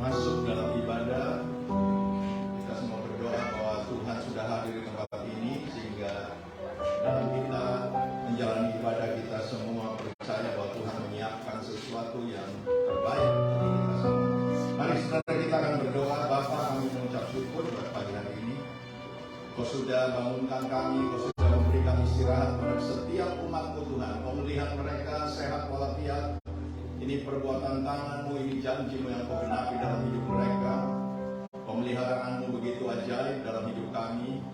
masuk dalam ibadah, kita semua berdoa bahwa Tuhan sudah hadir di tempat ini, sehingga dalam kita menjalani ibadah kita semua percaya bahwa Tuhan menyiapkan sesuatu yang terbaik bagi kita semua. Mari saudara, kita akan berdoa. Bapa, kami mengucap syukur pada pagi hari ini. Kau sudah bangunkan kami, Kau sudah memberikan istirahat kepada setiap umat-Mu Tuhan. Kau melihat mereka sehat walafiat. Ini perbuatan tangan-Mu, ini janji-Mu yang Kau genapi dalam hidup mereka. Pemeliharaan-Mu begitu ajaib dalam hidup kami,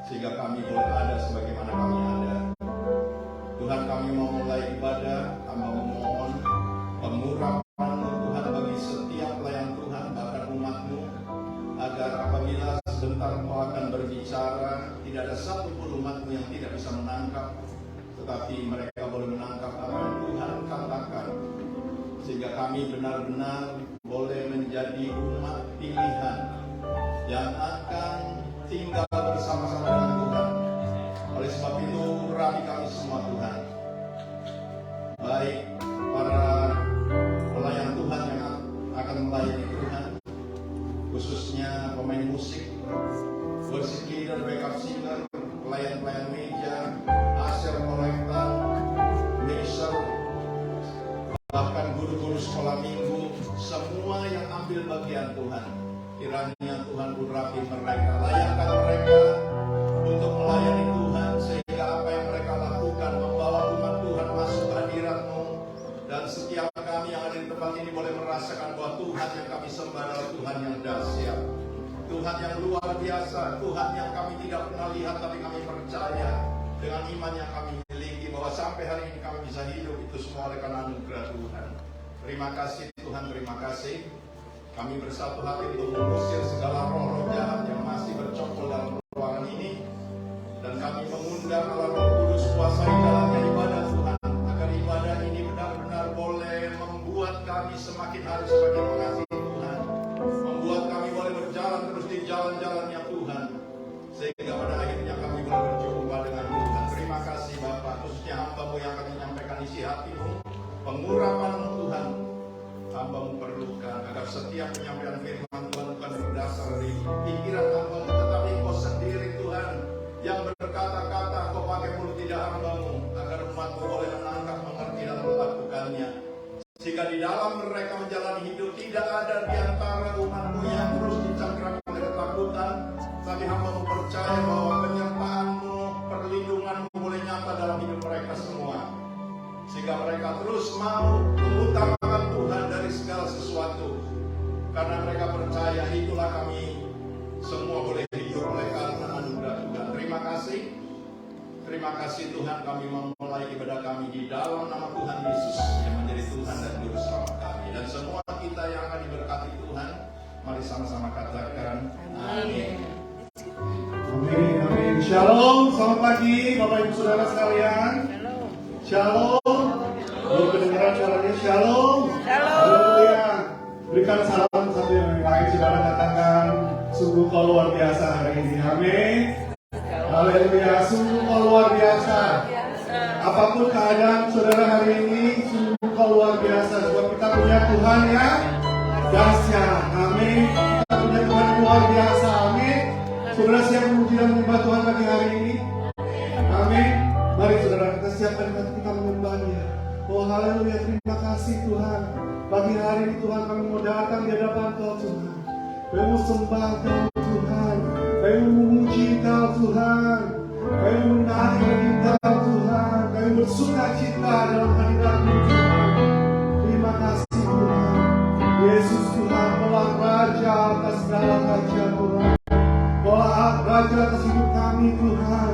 sehingga kami boleh ada sebagaimana kami ada. Tuhan, kami mau mulai ibadah, kami memohon pengurapan-Mu Tuhan bagi setiap pelayan Tuhan, bahkan umat-Mu, agar apabila sebentar Kau akan berbicara, tidak ada satu pun umat-Mu yang tidak bisa menangkap, tetapi mereka boleh menangkap apa yang Tuhan katakan, sehingga kami benar-benar boleh menjadi umat pilihan yang akan tinggal bersama-sama dengan Tuhan. Oleh sebab itu, urapi kami semua Tuhan, baik para pelayan Tuhan yang akan melayani Tuhan, khususnya pemain musik, worship leader, backup singer, pelayan-pelayan meja, asir kolektor, mixer, bahkan guru-guru sekolah minggu, semua yang ambil bagian Tuhan. Kiranya Tuhan urapi mereka, layakkan mereka untuk melayani Tuhan, sehingga apa yang mereka lakukan membawa umat Tuhan masuk ke hadirat-Mu. Dan setiap kami yang ada di tempat ini boleh merasakan bahwa Tuhan yang kami sembah adalah Tuhan yang dahsyat, Tuhan yang luar biasa, Tuhan yang kami tidak pernah lihat, tapi kami percaya dengan iman yang kami miliki bahwa sampai hari ini kami bisa hidup, itu semua oleh karena anugerah Tuhan. Terima kasih Tuhan, terima kasih. Kami bersatu hati untuk mengusir segala roh-roh jahat yang masih bercokol dalam ruangan ini, dan kami mengundang Allah Roh Kudus kuasai jalannya ibadah Tuhan, agar ibadah ini benar-benar boleh membuat kami semakin hari semakin mengasihi Tuhan, membuat kami boleh berjalan terus di jalan-jalannya Tuhan, sehingga pada akhirnya kami boleh berjumpa dengan Tuhan. Terima kasih Bapa, khususnya hamba-Mu yang akan menyampaikan isi hati-Mu, pengurapan-Mu Tuhan. Hamba-Mu perlukan agar setiap penyampaian firman Tuhan bukan berdasar dari pikiran hamba-Mu, tetapi Kau sendiri Tuhan yang berkata-kata, Kau pakai mulut lidah hamba-Mu, agar umat-Mu boleh menangkap, mengerti dan melakukannya, sehingga di dalam mereka menjalani hidup tidak ada di antara umat-Mu yang terus dicengkram oleh ketakutan, tapi hamba-Mu percaya bahwa penyertaan-Mu, perlindungan-Mu boleh nyata dalam hidup mereka semua, sehingga mereka terus mau mengutamakan Tuhan dari segala sesuatu, karena mereka percaya itulah kami semua boleh hidup oleh karena anugerah Tuhan. Terima kasih Tuhan, kami memulai ibadah kami di dalam nama Tuhan Yesus yang menjadi Tuhan dan Juru Selamat kami, dan semua kita yang akan diberkati Tuhan, mari sama-sama katakan amin. Amin, amin. Shalom, selamat pagi Bapak Ibu Saudara sekalian. Shalom. Belum kedengaran suaranya. Shalom. Haleluya. Berikan salam satu yang lain, saudara, katakan sungguh Kau luar biasa hari ini. Amin. Haleluya. Sungguh Kau luar biasa. Apapun keadaan saudara hari ini, sungguh Kau luar biasa. Sebab kita punya Tuhan yang dahsyat. Amin. Kita punya Tuhan yang luar biasa. Amin. Saudara siap memuji dan menyembah Tuhan pagi hari ini? Amin. Mari saudara, kita siapkan hati kita menyembah-Nya. Oh haleluya, terima kasih Tuhan. Pagi hari ini Tuhan kami mau datang di hadapan Kau Tuhan. Kami mau sembah Kau Tuhan. Kami mau memuji Kau Tuhan. Kami mau menari Kau Tuhan. Kami bersuka cita dalam hadirat-Mu Tuhan. Terima kasih Tuhan. Yesus Tuhan, Kaulah Raja atas segala raja Tuhan. Kaulah Raja atas hidup kami Tuhan.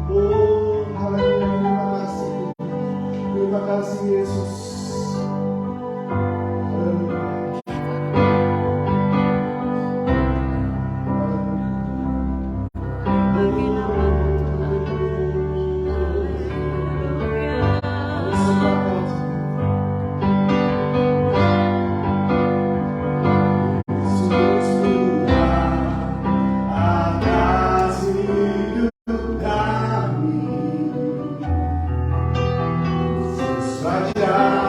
Oh haleluya, terima kasih Tuhan. Terima kasih Yesus. Haleluya. Raja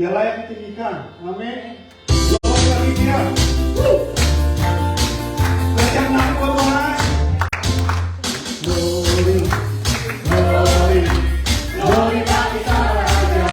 Dia layak ditinggikan. Amin. Glory bagi Dia. Berikan nama buat Tuhan. Glory, glory, glory bagi Sang Raja.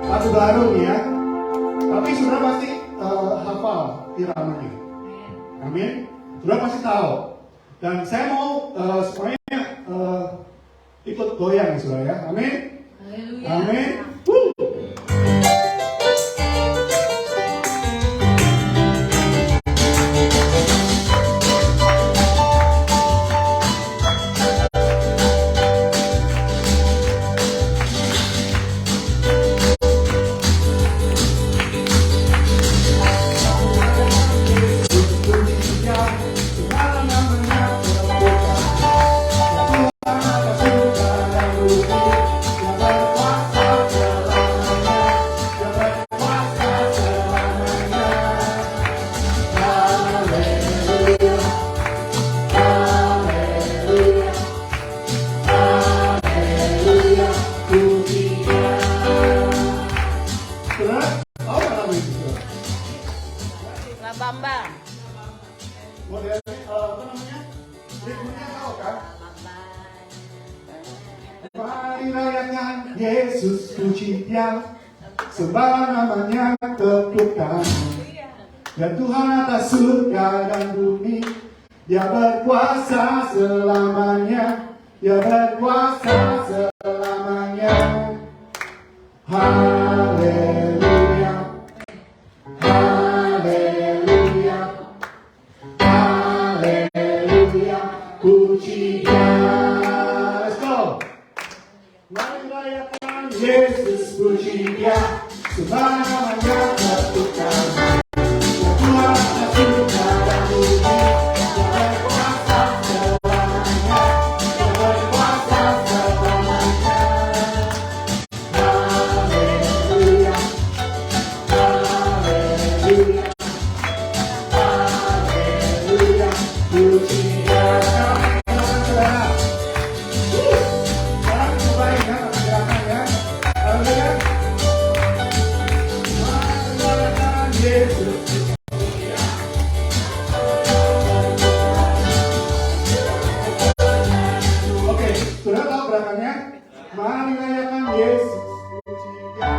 Lagu baru nih ya, tapi sudah pasti hafal iramanya. Amin. Sudah pasti tahu. Dan saya mau semuanya ikut goyang sudah ya. Amin. Amin. Bambang. Model apa namanya? Ritmenya tahu kan? Mari rayakan Yesus puji Dia, sembah namanya ketukan. Dan Tuhan atas surga dan bumi, Dia berkuasa selamanya, Dia berkuasa selamanya. Haleluya, haleluya, haleluya, puji Dia. Let's go. Mari rayakan Yesus puji Dia, sembah namanya ketukan. Haleluya, pujinya. Sekarang coba ingat apa gerakannya. Haleluya. Mengandalkan Yesus. Oke, sudah tahu gerakannya? Mari rayakan Yesus. Pujinya.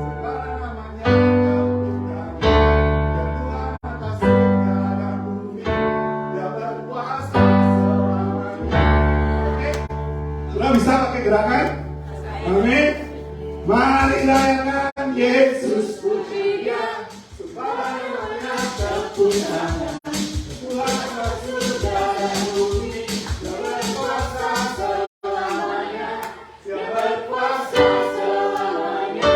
Segala namanya kita pujinya. Ya Tuhan atas surga dan bumi. Dia berkuasa selamanya. Oke? Sudah bisa pakai gerakan? Amin. Mari rayakan Yesus. Pujinya. Segala namanya kepunyaan. Tuhan atas surga dan bumi. Dia berkuasa selamanya. Dia berkuasa selamanya.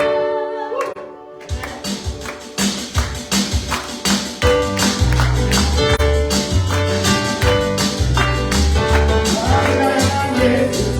Mari rayakan Yesus.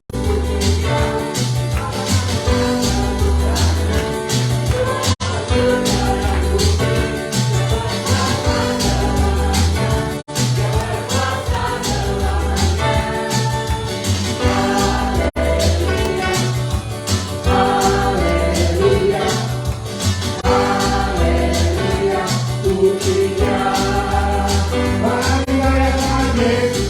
Haleluya. Haleluya. Pujinya. Mari rayakan Yesus.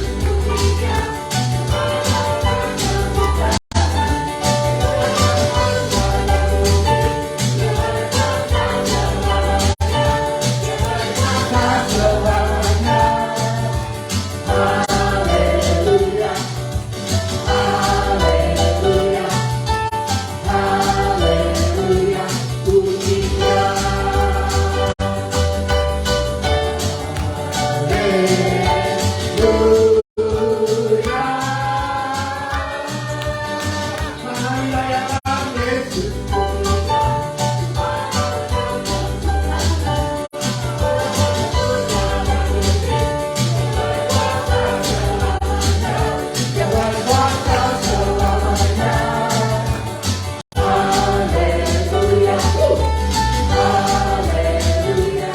Selamanya. Haleluya. Haleluya. Haleluya. Pujinya. Haleluya. Mari rayakan Yesus. Dia berkuasa selamanya. Haleluya. Haleluya.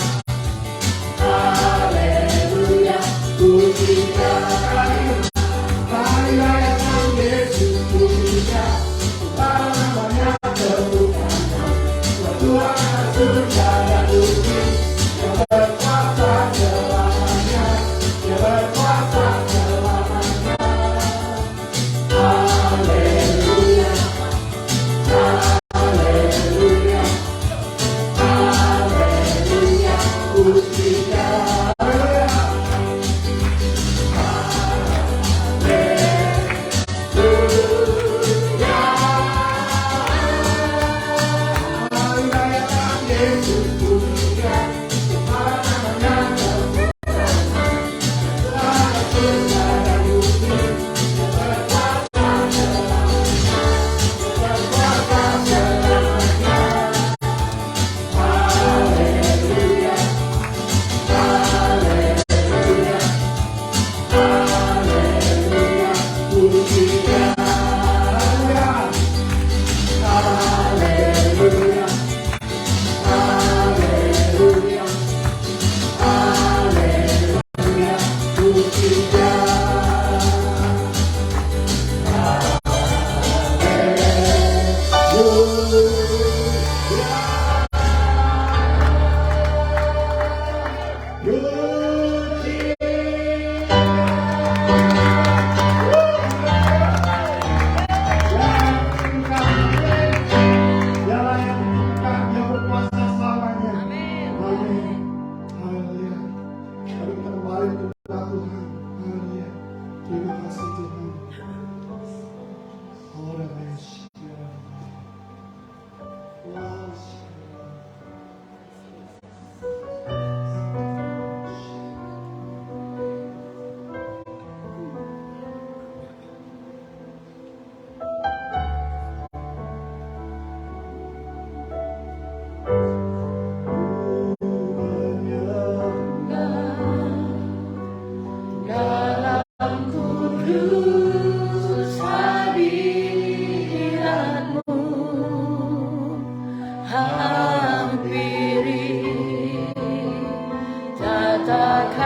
Haleluya. Pujinya. Mari rayakan Yesus. Pujinya. Segala namanya kepunyaan. Tuhan atas surga dan bumi. Dia berkuasa selamanya. Dia berkuasa selamanya. Haleluya. Haleluya. Haleluya. Pujinya. Haleluya. Mari rayakan Yesus. Pujinya. Segala namanya kepunyaan. Tuhan atas surga dan bumi. Dia berkuasa selamanya. Dia berkuasa selamanya. Haleluya. Haleluya. Haleluya. Pujinya. Haleluya. Haleluya. Haleluya.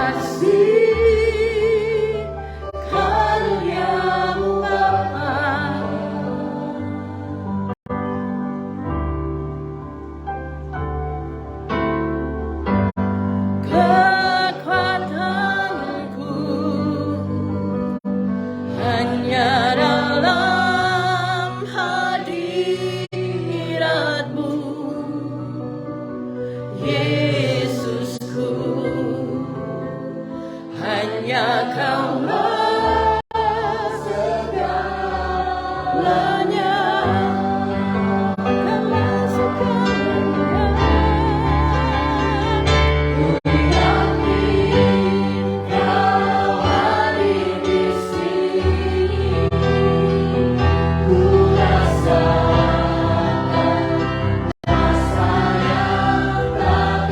kasih karuniamu Bapa, kekuatanku hanya dalam hadirat-Mu, Yesusku, hanya Kaulah segalanya, Kaulah segalanya. Ku yakin Kau hadir di sini, ku rasakan rasa yang tak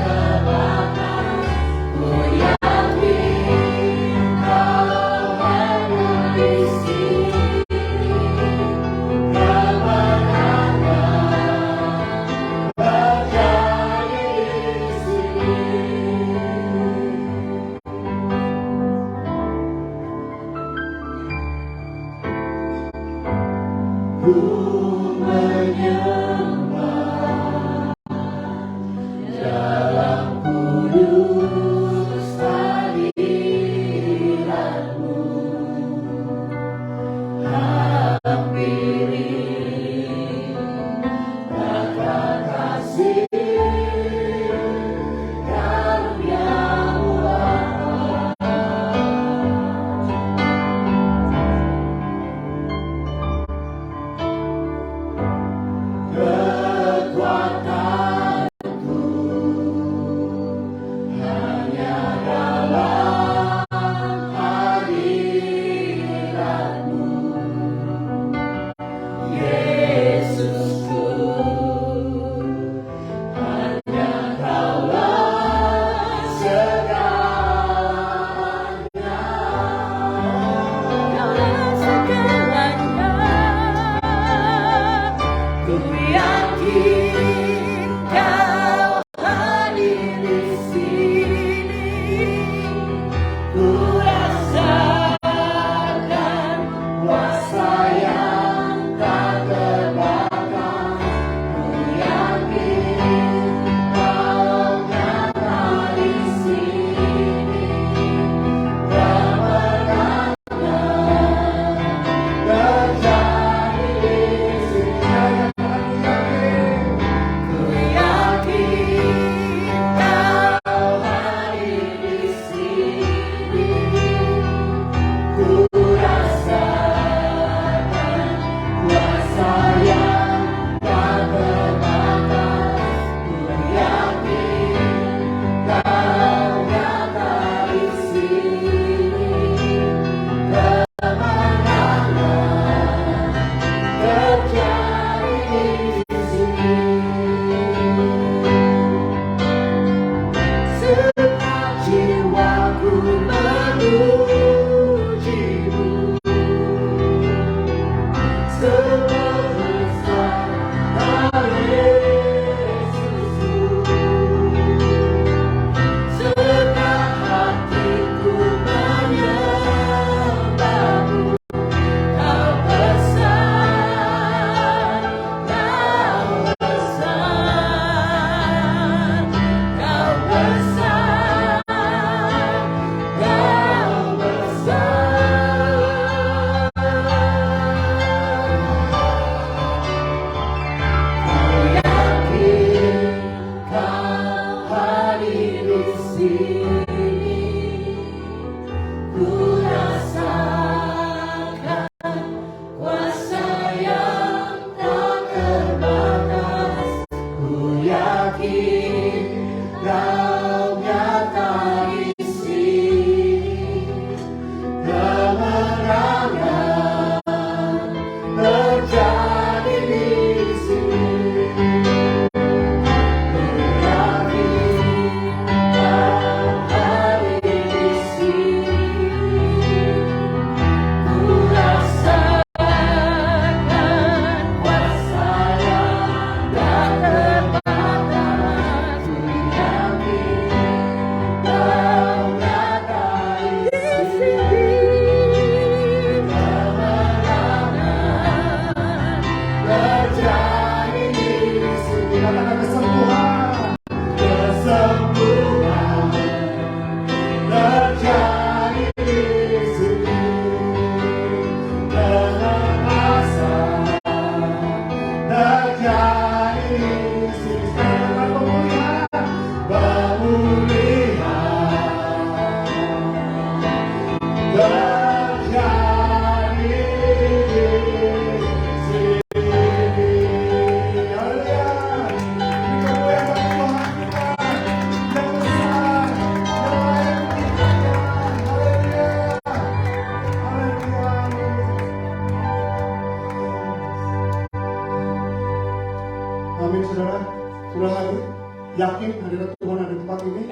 hadirat Tuhan ada di tempat ini?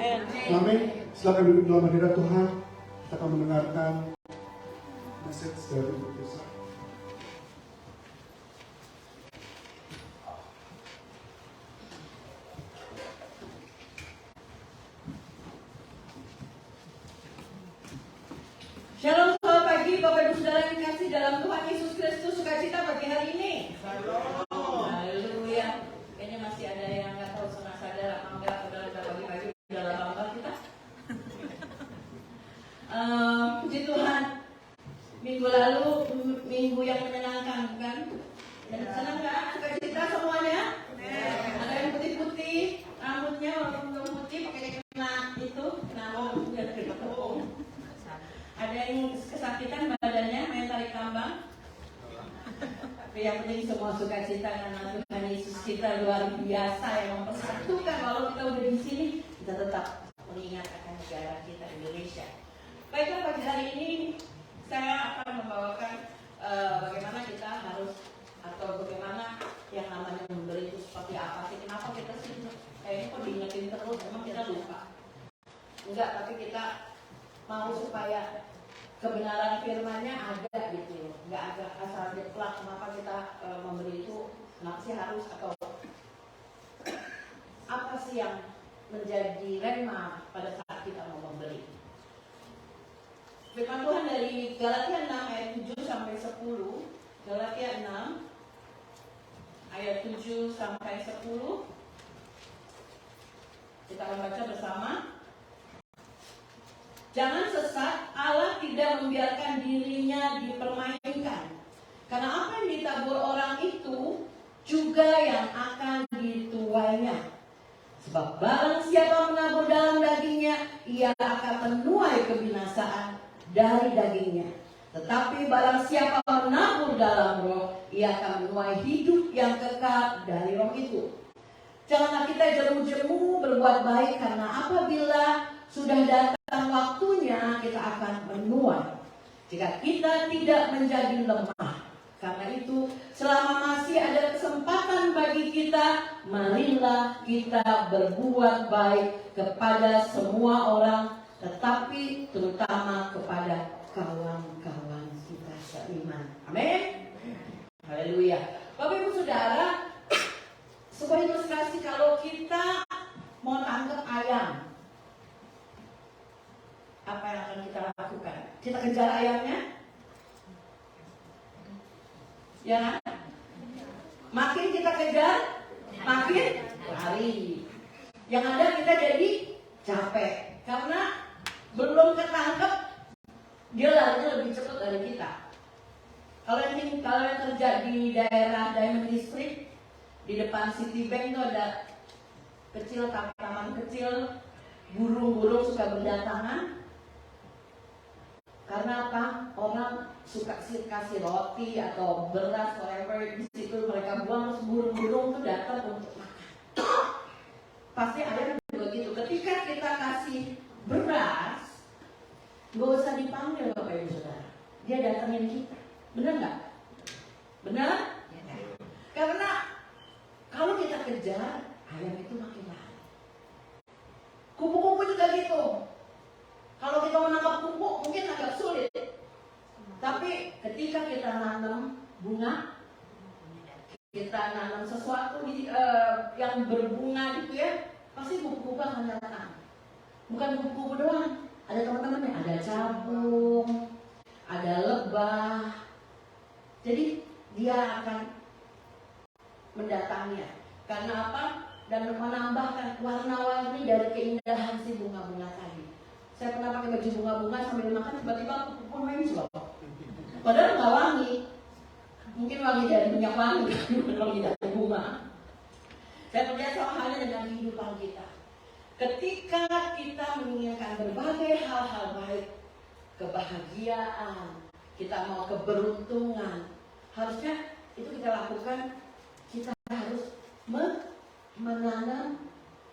Amin. Silakan duduk dalam hadirat Tuhan. Kita akan mendengarkan message dari Ibu Tisa. Shalom, selamat pagi Bapak Ibu Saudara yang kasih dalam Tuhan Yesus Kristus, sukacita bagi hari ini. Shalom. Haleluya. Kayaknya masih ada yang nggak tahu setengah sadar apa enggak, saudara pagi-pagi udah lama banget kita. Puji Tuhan. Minggu lalu minggu yang menyenangkan, bukan? Senang nggak? Sukacita semuanya? Ada yang putih-putih, rambutnya walaupun belum putih pakai kena itu, kena biar ketepung. Ada yang kesakitan badannya, main tarik tambang. Tapi yang penting semua sukacita karena Tuhan Yesus kita luar biasa yang mempersatukan. Walau kita udah di sini, kita tetap mengingat akan negara kita Indonesia. Baiklah, pagi hari ini saya akan membawakan bagaimana kita harus atau bagaimana yang namanya memberi itu seperti apa sih? Kenapa kita sih kayaknya kok diingetin terus? Emang kita lupa? Enggak, tapi kita mau supaya kebenaran firman-Nya ada gitu, nggak ada asal jeplak. Kenapa kita memberi itu? Kenapa sih harus atau apa sih yang menjadi rema pada saat kita mau memberi? Firman Tuhan dari Galatia 6 ayat 7 sampai 10. Galatia 6 ayat 7 sampai 10. Kita akan baca bersama. Jangan sesat, Allah tidak membiarkan dirinya dipermainkan. Karena apa yang ditabur orang itu juga yang akan dituainya. Sebab barang siapa menabur dalam dagingnya, ia akan menuai kebinasaan dari dagingnya. Tetapi barang siapa menabur dalam roh, ia akan menuai hidup yang kekal dari roh itu. Janganlah kita jemu-jemu berbuat baik, karena apabila sudah datang waktunya kita akan menuai. Jika kita tidak menjadi lemah. Karena itu selama masih ada kesempatan bagi kita, marilah kita berbuat baik kepada semua orang, tetapi terutama kepada kawan-kawan kita seiman. Amin. Haleluya. Bapak Ibu Saudara, sebuah ilustrasi kalau kita mau tangkap ayam, apa yang akan kita lakukan? Kita kejar ayamnya? Ya kan? Makin kita kejar, makin lari. Yang ada kita jadi capek. Karena belum ketangkep, dia larinya lebih cepat dari kita. Kalau yang kerja di daerah Diamond District, di depan Citibank itu ada kecil, taman kecil, burung-burung suka berdatangan. Karena apa? Orang suka kasih roti atau beras, whatever di situ mereka buang, terus burung-burung itu datang untuk makan. Pasti ayam juga gitu. Ketika kita kasih beras, nggak usah dipanggil Bapak Ibu Saudara, dia datangin kita. Benar nggak? Benar? Karena kalau kita kejar, ayam itu makin lari. Kupu-kupu juga gitu. Kalau kita menangkap kupu mungkin agak sulit. Tapi ketika kita nanam bunga, kita nanam sesuatu yang berbunga gitu ya, pasti kupu-kupu akan datang. Bukan kupu-kupu doang, ada teman-temannya, ada capung, ada lebah. Jadi dia akan mendatanginya. Karena apa? Dan menambahkan warna-warni dari keindahan si bunga-bunga tadi. Saya pernah pakai baju bunga-bunga sambil makan, tiba-tiba kupu-kupu main loh. Padahal nggak wangi, mungkin wangi dari minyak wangi, bukan wangi dari bunga. Saya percaya sama halnya dengan kehidupan kita. Ketika kita menginginkan berbagai hal-hal baik, kebahagiaan, kita mau keberuntungan, harusnya itu kita lakukan. Kita harus menanam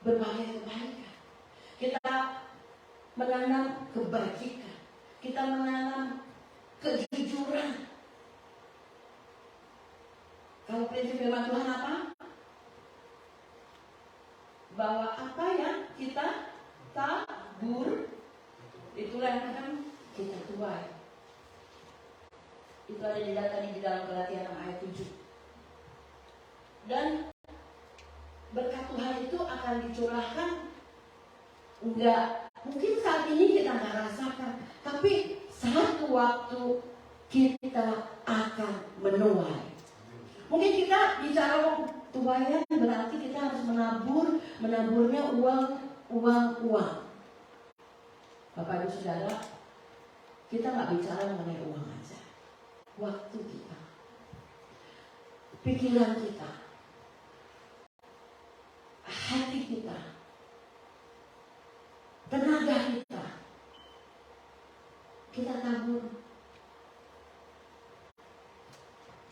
berbagai kebaikan. Kita menanam kebajikan. Kita menanam kejujuran. Kalau prinsip firman Tuhan apa? bahwa apa yang kita tabur itulah yang akan kita tuai. Itu ada di data di dalam Galatia 6 ayat 7. Dan berkat Tuhan itu akan dicurahkan, enggak mungkin saat ini kita nggak rasakan, tapi satu waktu kita akan menuai. Mungkin kita bicara tuaian berarti kita harus menaburnya uang. Bapak Ibu Saudara, kita nggak bicara mengenai uang aja. Waktu kita, pikiran kita, hati kita, tenaga kita tabur.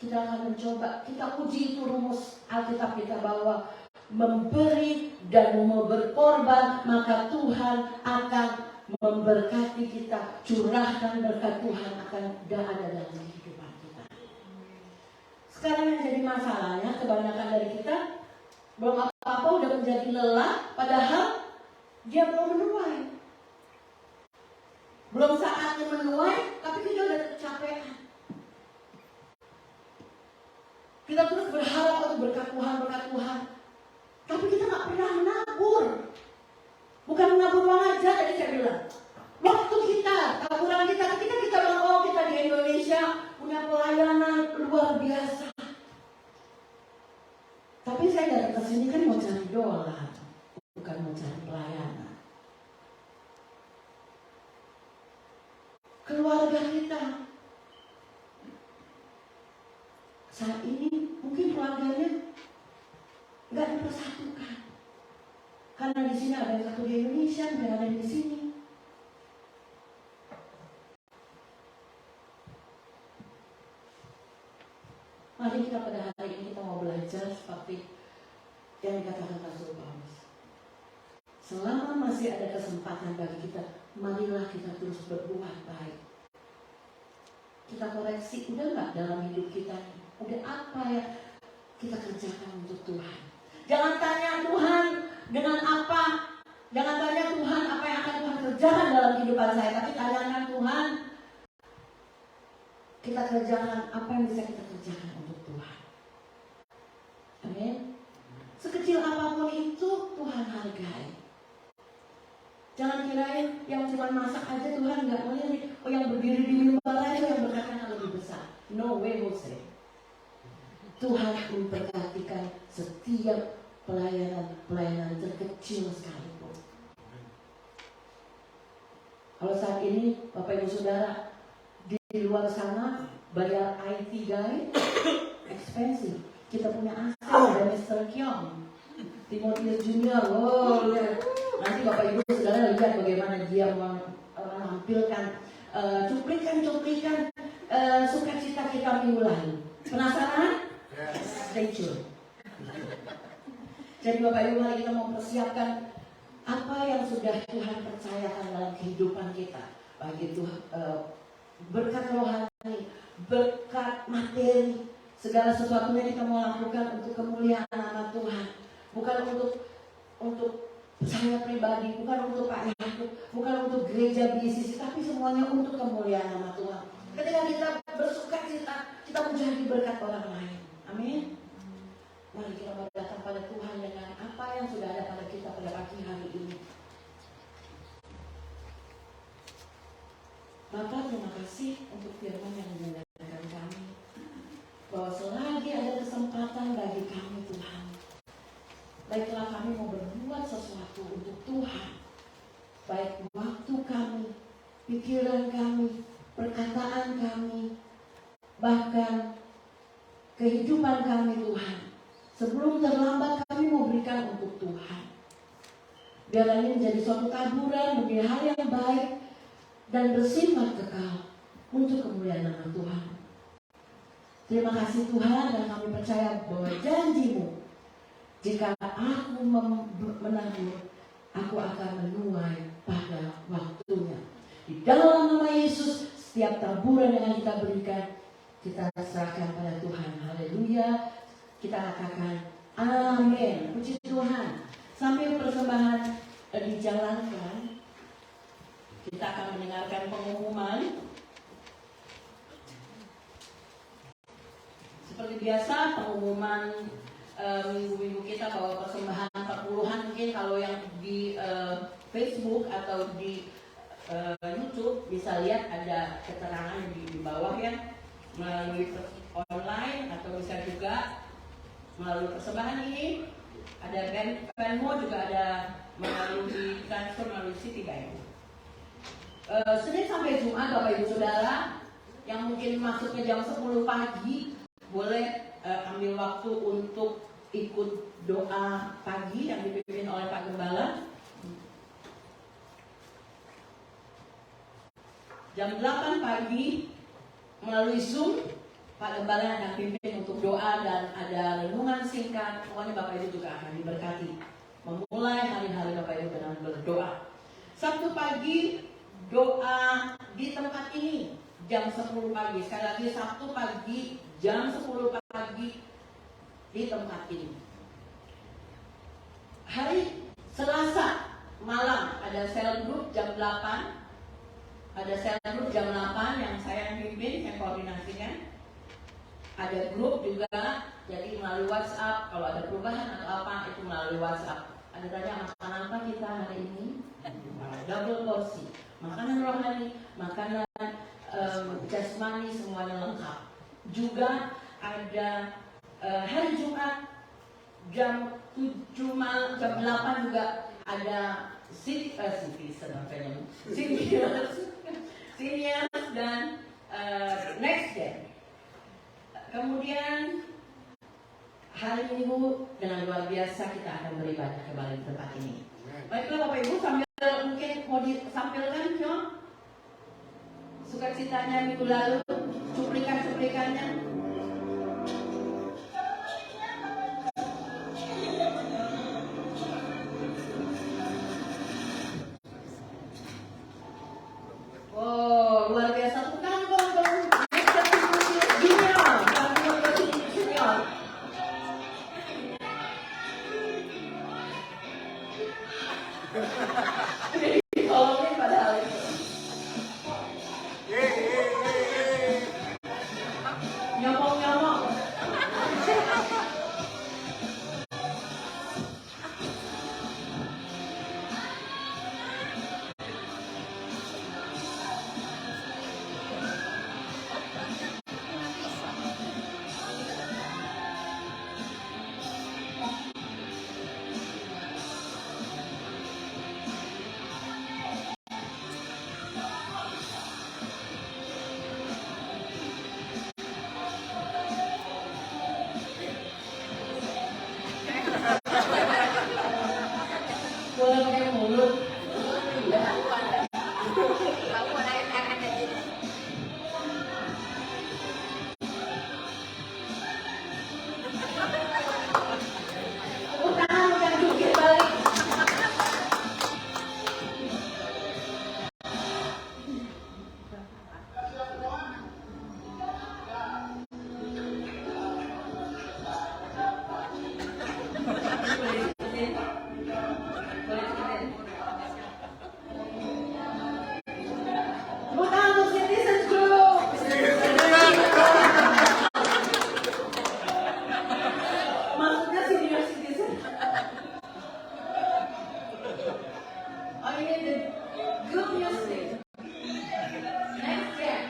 Kita akan mencoba, kita uji itu rumus Alkitab kita bahwa memberi dan mau berkorban, maka Tuhan akan memberkati kita. Curahkan berkat Tuhan akan ada dalam kehidupan kita. Sekarang yang jadi masalahnya, kebanyakan dari kita belum apa-apa udah menjadi lelah, padahal dia belum menuai. Belum saatnya menuai, tapi kita udah kecapean. Kita terus berharap untuk berkat Tuhan. Tapi kita nggak pernah menabur. Bukan menabur uang aja, tadi saya bilang. Waktu kita, taburan kita, ketika kita bilang, oh kita di Indonesia punya pelayanan luar biasa. Tapi saya datang ke sini kan mau cari dolar, bukan mau cari pelayanan. Keluarga kita saat ini mungkin keluarganya nggak dipersatukan, karena di sini ada yang satu di Indonesia, ada yang di sini. Mari kita pada hari ini kita mau belajar seperti yang dikatakan Rasul Paulus. Selama masih ada kesempatan bagi kita, marilah kita terus berbuat baik. Kita koreksi, udah nggak dalam hidup kita? Udah apa yang kita kerjakan untuk Tuhan? Jangan tanya Tuhan dengan apa. Jangan tanya Tuhan apa yang akan Tuhan kerjakan dalam kehidupan saya. Tapi tanyakan Tuhan, kita kerjakan apa yang bisa kita kerjakan untuk Tuhan. Amin. Sekecil apapun itu Tuhan hargai. Jangan kirain yang cuma masak aja Tuhan nggak melihat. Oh yang berdiri di mimbar itu yang berkatnya lebih besar. No way, Jose. Tuhan memperhatikan setiap pelayanan terkecil sekalipun. Kalau saat ini Bapak Ibu Saudara di luar sana bayar IT guy expensive. Kita punya aset ada Mr. Kyong, Timotius Junior. Oh ya. Nanti Bapak Ibu Saudara lihat bagaimana dia menampilkan cuplikan sukacita kita minggu lalu. Penasaran? Stay tune. Jadi Bapak Ibu, mari kita mau persiapkan apa yang sudah Tuhan percayakan dalam kehidupan kita. Baik itu berkat rohani, berkat materi, segala sesuatunya kita mau lakukan untuk kemuliaan nama Tuhan. Bukan untuk saya pribadi, bukan untuk Pak Yakub, bukan untuk gereja BCC, tapi semuanya untuk kemuliaan nama Tuhan. Ketika kita bersukacita, kita menjadi berkat orang lain. Amin. Mari kita datang pada Tuhan dengan apa yang sudah ada pada kita pada pagi hari ini. Bapak, terima kasih untuk firman yang menyadarkan kami bahwa selagi ada kesempatan bagi kami Tuhan, baiklah kami mau berbuat sesuatu untuk Tuhan. Baik waktu kami, pikiran kami, perkataan kami, bahkan kehidupan kami Tuhan. Sebelum terlambat kami mau berikan untuk Tuhan. Biarlah ini menjadi suatu taburan, menjadi hal yang baik dan bersifat kekal untuk kemuliaan nama Tuhan. Terima kasih Tuhan, dan kami percaya bahwa janji-Mu, jika aku menabur, aku akan menuai pada waktunya. Di dalam nama Yesus, setiap taburan yang kita berikan, kita serahkan pada Tuhan. Haleluya. Kita katakan amin. Puji Tuhan. Sambil persembahan dijalankan, kita akan mendengarkan pengumuman. Seperti biasa, pengumuman minggu-minggu kita bahwa persembahan perpuluhan, mungkin kalau yang di Facebook atau di YouTube bisa lihat ada keterangan di bawah ya, melalui online atau bisa juga melalui persembahan ini. Ada Venmo, juga ada melalui transfer melalui Citibank. Senin sampai Jumat Bapak Ibu Saudara yang mungkin masuknya jam 10 pagi boleh ambil waktu untuk ikut doa pagi yang dipimpin oleh Pak Gembala. Jam 8 pagi melalui Zoom, Pak Gembala yang akan pimpin untuk doa dan ada renungan singkat. Pokoknya Bapak Ibu juga akan diberkati memulai hari-hari Bapak Ibu dengan berdoa. Sabtu pagi doa di tempat ini jam 10 pagi. Sekali lagi Sabtu pagi jam 10 pagi di tempat ini. Hari Selasa malam ada sel group jam 8. Ada sel group jam 8 yang saya pimpin, saya koordinasikan. Ada grup juga, jadi melalui WhatsApp. Kalau ada perubahan atau apa itu melalui WhatsApp. Ada tanya makanan apa kita hari ini? Double porsi. Makanan rohani, makanan jasmani, semuanya lengkap. Juga ada hari Jumat jam 7 malam, jam 8 juga ada seniors dan next day. Kemudian hari Minggu dengan luar biasa kita akan beribadah kembali di tempat ini. Baiklah Bapak Ibu, sambil mungkin mau ditampilkan John sukacitanya minggu lalu, cuplikan-cuplikannya. Oh, luar biasa. Bukan dong. Junior. Ditolongin padahal itu. Nyomong-nyomong. Boleh pakai mulut. Bukan jungkir balik. Bukan untuk citizens group. Maksudnya senior citizen. Oh ini the good music. Next year.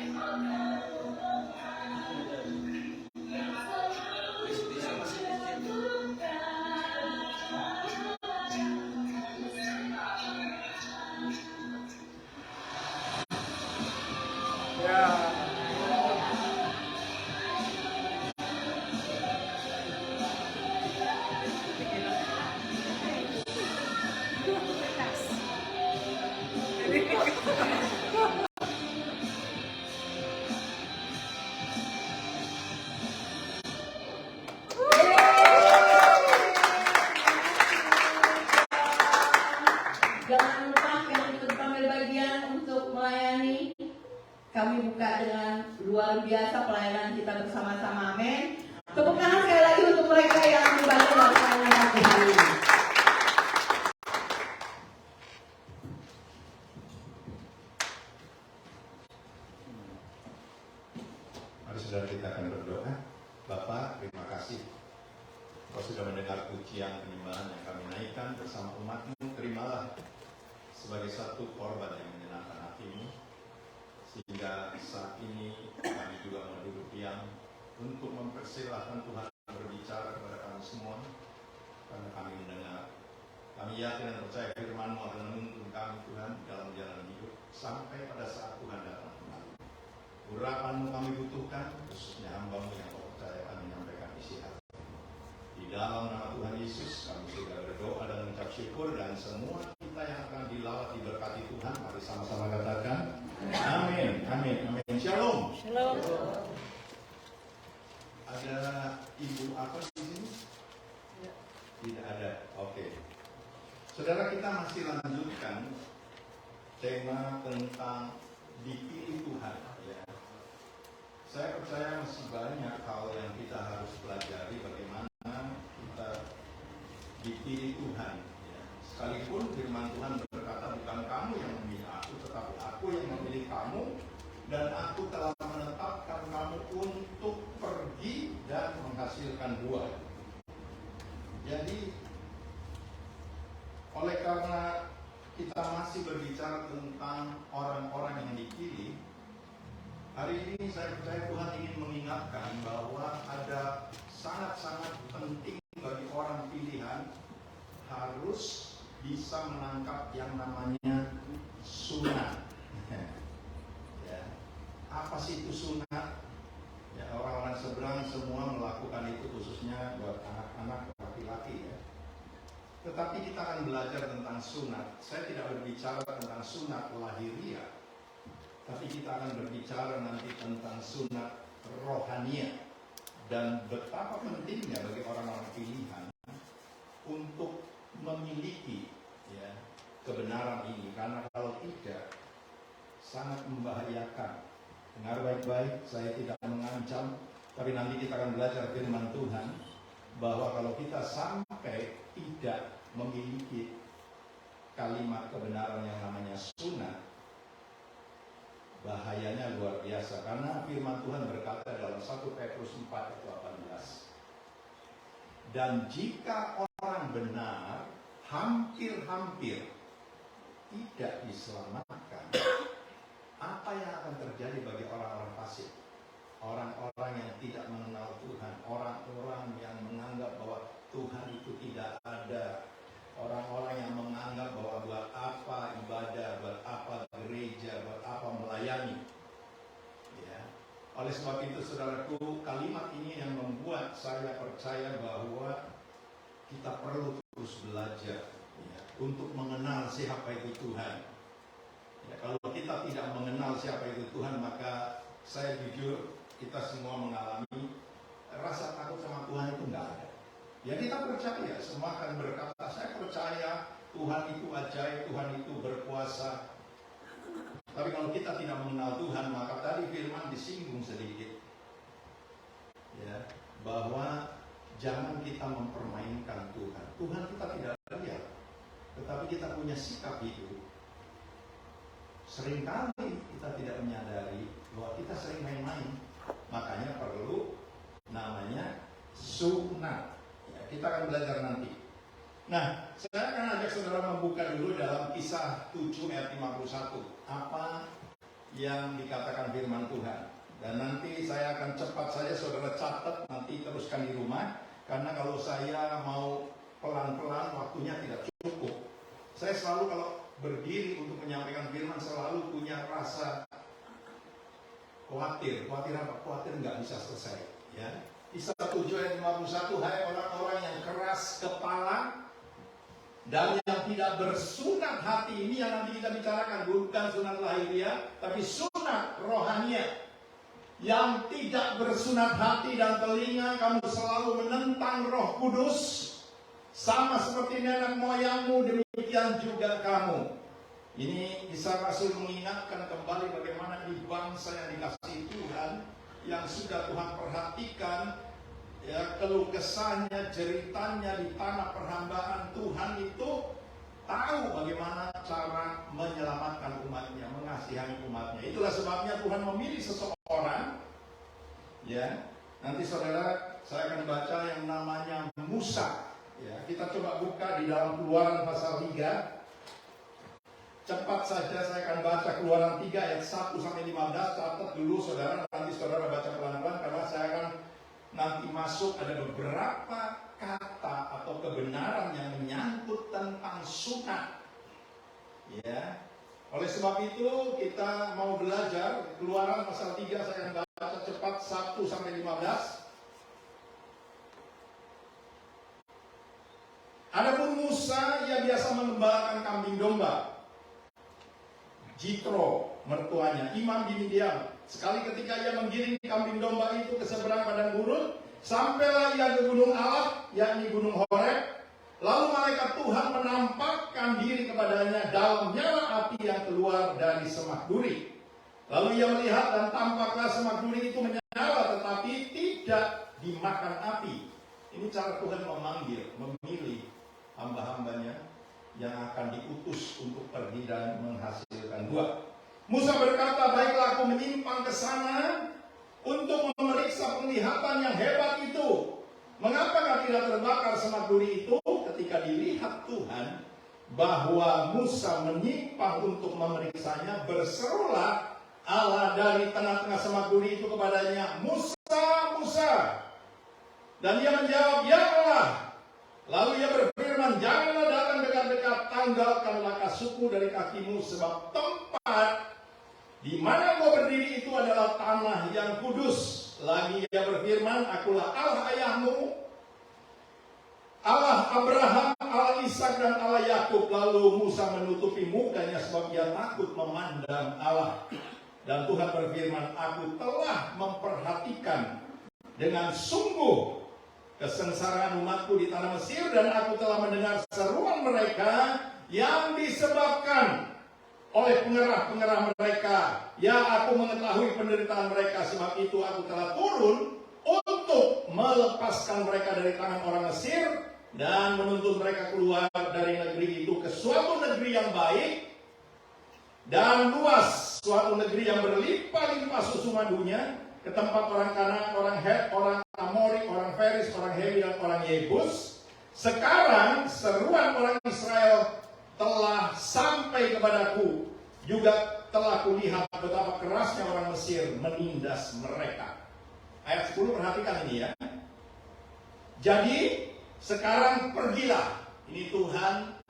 Jangan lupa yang ikut ambil bagian untuk melayani. Kami buka dengan luar biasa pelayanan kita bersama-sama. Amin. Tepuk tangan sekali lagi untuk mereka yang membantu melaksanakan hari ini. saudara kita akan berdoa. Bapak, terima kasih. Kau sudah mendengar pujian penyembahan yang kami naikkan bersama umat-Mu. Terimalah sebagai satu korban yang menyenangkan hati-Mu. Sehingga saat ini kami juga mau duduk diam untuk mempersilahkan Tuhan berbicara kepada kami semua. Karena kami mendengar. Kami yakin dan percaya firman-Mu akan menuntun kami Tuhan dalam jalan hidup sampai pada saat Tuhan datang kembali. Urapan-Mu kami butuhkan, khususnya hamba-Mu yang Kau percaya kami menyampaikan isi hati. Di dalam nama Tuhan Yesus kami sudah berdoa dan mengucap syukur, dan semua kita yang akan dilawat diberkati Tuhan. Mari sama-sama katakan amin, amin, amin. Shalom. Shalom. Ada ibu apa di sini? Tidak ada. Oke. Saudara, kita masih lanjutkan tema tentang dipilih Tuhan. Ya. Saya percaya masih banyak hal yang kita harus pelajari bagaimana kita dipilih Tuhan. Ya. Sekalipun firman Tuhan berkata, bukan kamu yang memilih aku, tetapi aku yang memilih kamu, dan aku telah menetapkan kamu untuk pergi dan menghasilkan buah. Jadi, oleh karena kita masih berbicara tentang orang-orang yang dipilih, hari ini saya percaya Tuhan ingin mengingatkan bahwa ada sangat-sangat penting bagi orang pilihan harus bisa menangkap yang namanya sunat. Ya. Apa sih itu sunat? Ya, orang-orang seberang semua melakukan itu, khususnya buat anak-anak laki-laki ya. Tetapi kita akan belajar tentang sunat. Saya tidak berbicara tentang sunat lahiriah, tapi kita akan berbicara nanti tentang sunat rohania, dan betapa pentingnya bagi orang-orang pilihan untuk memiliki ya, kebenaran ini, karena kalau tidak sangat membahayakan. Dengar baik-baik, saya tidak mengancam, tapi nanti kita akan belajar firman Tuhan bahwa kalau kita sampai tidak memiliki kalimat kebenaran yang namanya sunat, bahayanya luar biasa. Karena firman Tuhan berkata dalam 1 Petrus 4 ayat 18, dan jika orang benar hampir-hampir tidak diselamatkan, apa yang akan terjadi bagi orang-orang fasik? Orang-orang yang tidak mengenal Tuhan, orang-orang yang menganggap bahwa Tuhan itu tidak ada, orang-orang yang menganggap bahwa buat apa ibadah, buat apa gereja, buat apa melayani. Ya. Oleh sebab itu, saudaraku, kalimat ini yang membuat saya percaya bahwa kita perlu terus belajar ya, untuk mengenal siapa itu Tuhan. Ya, kalau kita tidak mengenal siapa itu Tuhan, maka saya jujur, kita semua mengalami rasa takut sama Tuhan itu enggak ada. Ya, kita percaya, semua akan berkata, saya percaya Tuhan itu ajaib, Tuhan itu berkuasa. Tapi kalau kita tidak mengenal Tuhan, maka tadi firman disinggung sedikit, ya, bahwa jangan kita mempermainkan Tuhan. Tuhan kita tidak lihat, tetapi kita punya sikap hidup. Seringkali kita tidak menyadari bahwa kita sering main-main. Makanya perlu namanya sunat. Ya, kita akan belajar nanti. Nah, saya akan ajak saudara membuka dulu dalam Kisah 7 ayat 51. Apa yang dikatakan firman Tuhan. Dan nanti saya akan cepat saja saudara catat, nanti teruskan di rumah. Karena kalau saya mau pelan-pelan waktunya tidak cukup. Saya selalu kalau berdiri untuk menyampaikan firman selalu punya rasa khawatir. Khawatir apa? Khawatir nggak bisa selesai. Ya. Kisah 7 ayat 51, hai orang-orang yang keras kepala dan yang tidak bersunat hati. Ini yang nanti kita bicarakan, bukan sunat lahiriah, tapi sunat rohania. Yang tidak bersunat hati dan telinga, kamu selalu menentang Roh Kudus. Sama seperti nenek moyangmu, demikian juga kamu. Ini Kisah Rasul mengingatkan kembali bagaimana di bangsa yang dikasihi Tuhan, yang sudah Tuhan perhatikan, ya, keluh kesahnya, jeritanya di tanah perhambaan, Tuhan itu tahu bagaimana cara menyelamatkan umatnya, mengasihani umatnya. Itulah sebabnya Tuhan memilih seseorang Ya, nanti saudara, saya akan baca yang namanya Musa. Ya, kita coba buka di dalam Keluaran pasal 3. Cepat saja saya akan baca Keluaran 3 ayat 1 sampai 15. Catat dulu saudara, nanti saudara baca pelan-pelan karena saya akan nanti masuk ada beberapa kata atau kebenaran yang menyangkut tentang sunat. Ya. Oleh sebab itu kita mau belajar Keluaran pasal 3, saya akan baca cepat 1 sampai 15. Adapun Musa, ia biasa mengembalakan kambing domba. Jitro mertuanya, imam di Midian. Sekali ketika ia menggiring kambing domba itu ke seberang padang gurun, sampailah ia ke gunung Allah, yakni gunung Horeb. Lalu malaikat Tuhan menampakkan diri kepadanya dalam nyala api yang keluar dari semak duri. Lalu ia melihat dan tampaklah semak duri itu menyala tetapi tidak dimakan api. Ini cara Tuhan memanggil, memilih hamba-hambanya yang akan diutus untuk pergi dan menghasilkan buah. Musa berkata, baiklah aku menyimpang ke sana untuk memeriksa penglihatan yang hebat itu. Mengapa tidak terbakar semak duri itu? Ketika dilihat Tuhan bahwa Musa menyimpang untuk memeriksanya, berserulah Allah dari tengah-tengah semak duri itu kepadanya, Musa, Musa. Dan dia menjawab, ya Allah. Lalu ia berfirman, janganlah datang dekat-dekat, tanggalkanlah kasuku dari kakimu, sebab tempat di mana kau berdiri itu adalah tanah yang kudus. Lagi ia berfirman, akulah Allah ayahmu, Allah Abraham, Allah Ishak dan Allah Yakub. Lalu Musa menutupi mukanya sebab ia takut memandang Allah. Dan Tuhan berfirman, aku telah memperhatikan dengan sungguh kesengsaraan umatku di tanah Mesir, dan aku telah mendengar seruan mereka yang disebabkan oleh pengerah-pengerah mereka. Ya, aku mengetahui penderitaan mereka, sebab itu aku telah turun untuk melepaskan mereka dari tangan orang Mesir dan menuntun mereka keluar dari negeri itu ke suatu negeri yang baik dan luas, suatu negeri yang berlimpah-limpah susu madunya, ke tempat orang Kanaan, orang Het, orang Amori, orang Feris, orang Hewi, dan orang Yebus. Sekarang seruan orang Israel telah sampai kepadaku, juga telah kulihat betapa kerasnya orang Mesir menindas mereka. Ayat 10, perhatikan ini ya. Jadi sekarang pergilah. Ini Tuhan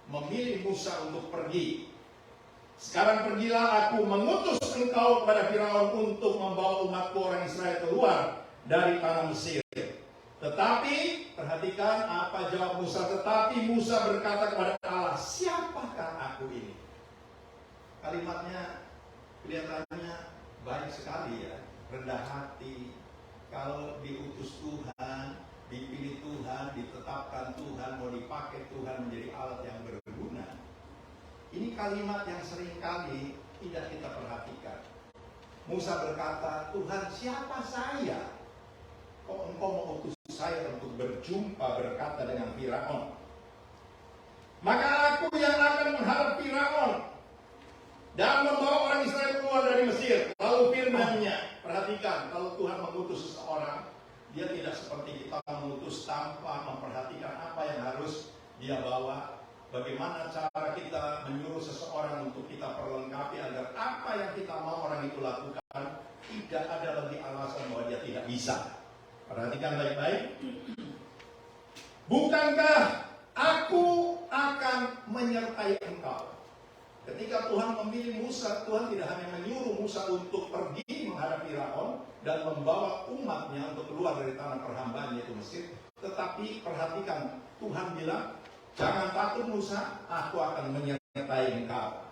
memilih Musa untuk pergi. Sekarang pergilah, aku mengutus engkau kepada Firaun untuk membawa umatku orang Israel keluar dari tanah Mesir. Tetapi, perhatikan apa jawab Musa. Tetapi Musa berkata kepada Allah, siapakah aku ini? Kalimatnya kelihatannya baik sekali ya, rendah hati. Kalau diutus Tuhan, dipilih Tuhan, ditetapkan Tuhan, mau dipakai Tuhan menjadi alat yang berguna. Ini kalimat yang seringkali tidak kita perhatikan. Musa berkata, Tuhan, siapa saya? Kok engkau mengutus saya untuk berjumpa, berkata dengan Firaun? Maka aku yang akan menghadap Firaun dan membawa orang Israel keluar dari Mesir. Lalu firman-Nya, perhatikan, kalau Tuhan mengutus seseorang, dia tidak seperti kita mengutus tanpa memperhatikan apa yang harus dia bawa. Bagaimana cara kita menyuruh seseorang untuk kita perlengkapi agar apa yang kita mau orang itu lakukan, tidak ada lagi alasan bahwa dia tidak bisa. Perhatikan baik-baik. Bukankah aku akan menyertai engkau? Ketika Tuhan memilih Musa, Tuhan tidak hanya menyuruh Musa untuk pergi menghadap Firaun dan membawa umatnya untuk keluar dari tanah perhambaan yaitu Mesir. Tetapi perhatikan, Tuhan bilang, jangan takut Musa, aku akan menyertai engkau.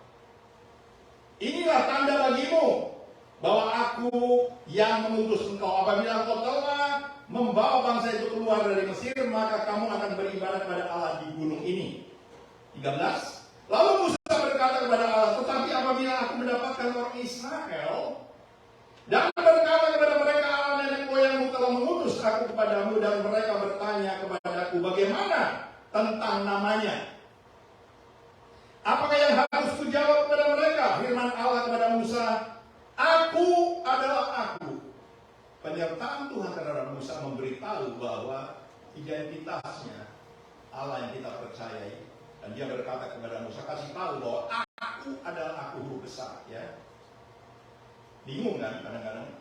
Inilah tanda bagimu bahwa aku yang mengutus engkau. Apabila engkau telah membawa bangsa itu keluar dari Mesir, maka kamu akan beribadah kepada Allah di gunung ini. 13. Lalu Musa berkata kepada Allah, tetapi apabila aku mendapatkan orang Israel dan berkata kepada mereka, Allah nenek moyangmu telah mengutus aku kepadamu, dan mereka bertanya kepadaku, bagaimana tentang namanya? Apakah yang harus kujawab kepada mereka? Firman Allah kepada Musa, aku adalah aku, penyerta identitasnya Allah yang kita percayai. Dan dia berkata kepada Musa, kasih tahu bahwa aku adalah aku huruf besar. Ya, bingung kan kadang-kadang?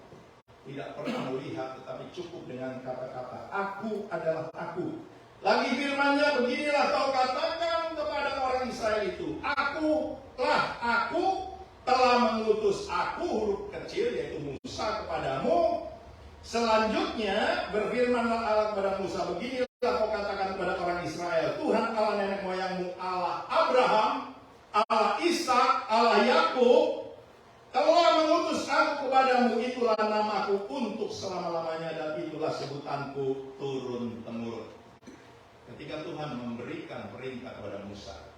Tidak pernah melihat, tetapi cukup dengan kata-kata aku adalah aku. Lagi firman-Nya, beginilah kau katakan kepada orang Israel itu, aku telah mengutus aku, huruf kecil yaitu Musa, kepadamu. Selanjutnya berfirmanlah Allah kepada Musa, beginilah kau katakan kepada orang Israel, Tuhan Allah nenek moyangmu, Allah Abraham, Allah Ishak, Allah Yakub telah mengutus aku kepadamu, itulah namaku untuk selama-lamanya dan itulah sebutanku turun-temurun. Ketika Tuhan memberikan perintah kepada Musa,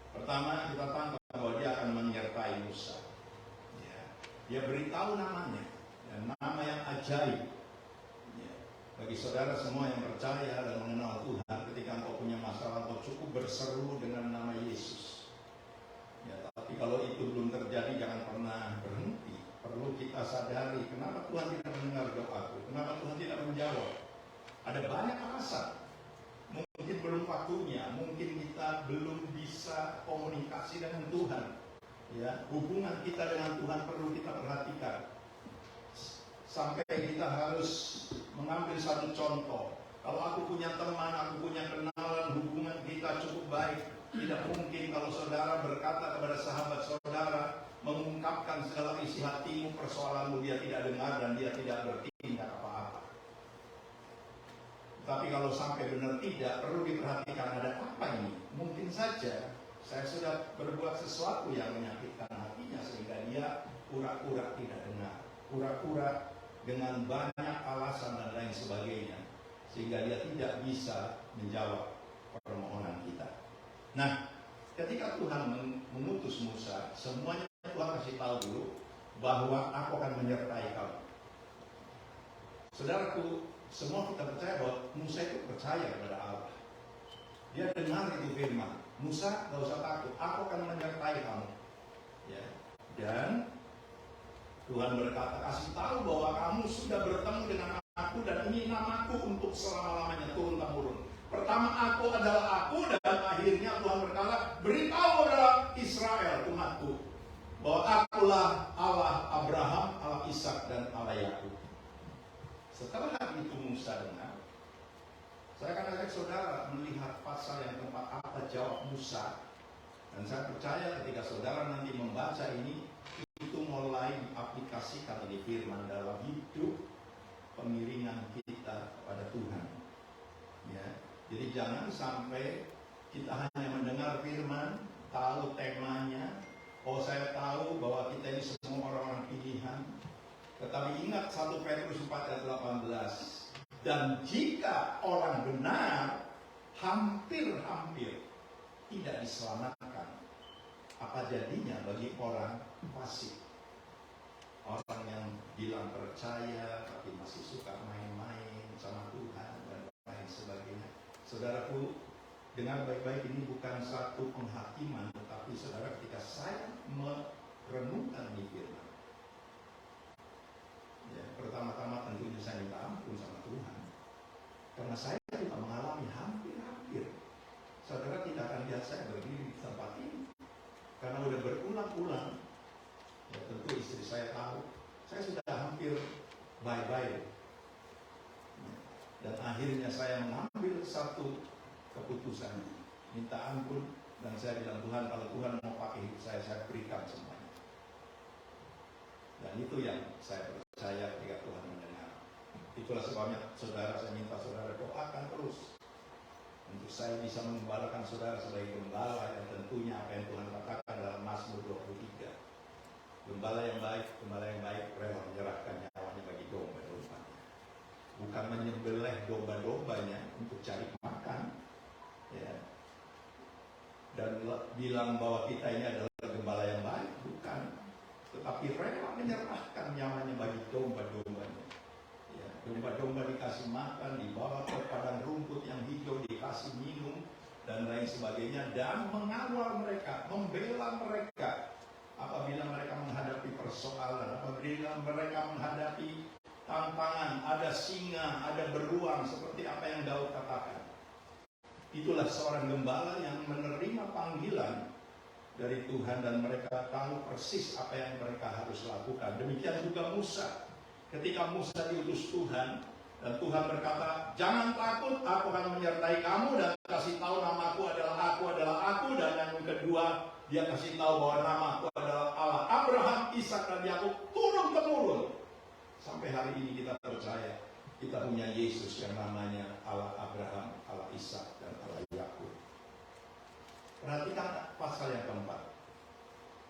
pertama kita tangkap bahwa dia akan menyertai Musa. Ya, dia beritahu namanya, dan nama yang ajaib. Ya, bagi saudara semua yang percaya dan mengenal Tuhan, ketika engkau punya masalah, engkau cukup berseru dengan nama Yesus. Ya, tapi kalau itu belum terjadi, jangan pernah berhenti. Perlu kita sadari, kenapa Tuhan tidak mendengar doaku? Kenapa Tuhan tidak menjawab? Ada banyak alasan. Mungkin belum waktunya, mungkin kita belum bisa komunikasi dengan Tuhan. Ya, hubungan kita dengan Tuhan perlu kita perhatikan. Sampai kita harus mengambil satu contoh. Kalau aku punya teman, aku punya kenalan, hubungan kita cukup baik. Tidak mungkin kalau saudara berkata kepada sahabat saudara, mengungkapkan segala isi hatimu, persoalanmu, dia tidak dengar dan dia tidak bertindak apa-apa. Tapi kalau sampai benar tidak, perlu diperhatikan ada apa ini. Mungkin saja saya sudah berbuat sesuatu yang menyakitkan hatinya sehingga dia pura-pura tidak dengar, pura-pura dengan banyak alasan dan lain sebagainya, sehingga dia tidak bisa menjawab permohonan kita. Nah, ketika Tuhan mengutus Musa, semuanya Tuhan kasih tahu dulu bahwa aku akan menyertai kamu. Saudaraku, semua kita percaya bahwa Musa itu percaya kepada Allah. Dia dengar itu firman, Musa gak usah takut, aku akan menyertai kamu. Ya. Dan Tuhan berkata, kasih tahu bahwa kamu sudah bertemu dengan aku dan ini namaku untuk selama-lamanya turun-temurun. Pertama aku adalah aku, dan akhirnya Tuhan berkata, beritahu kepada Israel umatku bahwa akulah Allah Abraham, Allah Ishak dan Allah Yakub. Setelah itu Musa dengar, saya akan ajak saudara melihat pasal yang keempat, apa jawab Musa. Dan saya percaya ketika saudara nanti membaca ini, itu mulai diaplikasikan ini firman dalam hidup pengiringan kita kepada Tuhan. Ya, jadi jangan sampai kita hanya mendengar firman, tahu temanya, oh saya tahu bahwa kita ini semua orang-orang pilihan. Tetapi ingat 1 Petrus 4 ayat 18. Dan jika orang benar hampir-hampir tidak diselamatkan, apa jadinya bagi orang fasik? Orang yang bilang percaya tapi masih suka main-main sama Tuhan dan lain sebagainya. Saudaraku, dengar baik-baik, ini bukan satu penghakiman, tetapi saudara, ketika saya merenungkan di firman, ya, pertama-tama tentunya saya minta ampun sama Tuhan, karena saya juga mengalami hampir-hampir. Saudara tidak akan lihat saya berdiri di tempat ini, karena sudah berulang-ulang. Ya, tentu istri saya tahu, saya sudah hampir bye-bye. Dan akhirnya saya mengambil satu keputusan, minta ampun, dan saya bilang, Tuhan, kalau Tuhan mau pakai hidup saya berikan semuanya. Dan itu yang saya percaya ketika Tuhan mendengar. Itulah sebabnya saudara, saya minta saudara doakan terus untuk saya bisa mengembalakan saudara sebagai gembala, yang tentunya apa yang Tuhan katakan dalam Mazmur 23. Gembala yang baik rela menyerahkan nyawanya bagi domba-dombanya. Bukan menyembelih domba-dombanya untuk cari makan, ya, dan bilang bahwa kita ini adalah gembala yang baik, bukan. Tetapi rela menyerahkan nyawanya bagi domba-dombanya. Ya, domba-domba dikasih makan, dibawa ke padang rumput yang hijau, dikasih minum dan lain sebagainya, dan mengawal mereka, membela mereka apabila mereka menghadapi persoalan, apabila mereka menghadapi tantangan, ada singa, ada beruang, seperti apa yang Daud katakan. Itulah seorang gembala yang menerima panggilan dari Tuhan dan mereka tahu persis apa yang mereka harus lakukan. Demikian juga Musa. Ketika Musa diutus Tuhan dan Tuhan berkata, jangan takut, aku akan menyertai kamu dan kasih tahu namaku adalah aku, dan yang kedua dia kasih tahu bahwa namaku adalah Allah Abraham, Ishak dan Yakub turun temurun. Sampai hari ini kita percaya kita punya Yesus yang namanya Allah Abraham, Allah Ishak dan Allah Yakub. Perhatikan pasal yang keempat.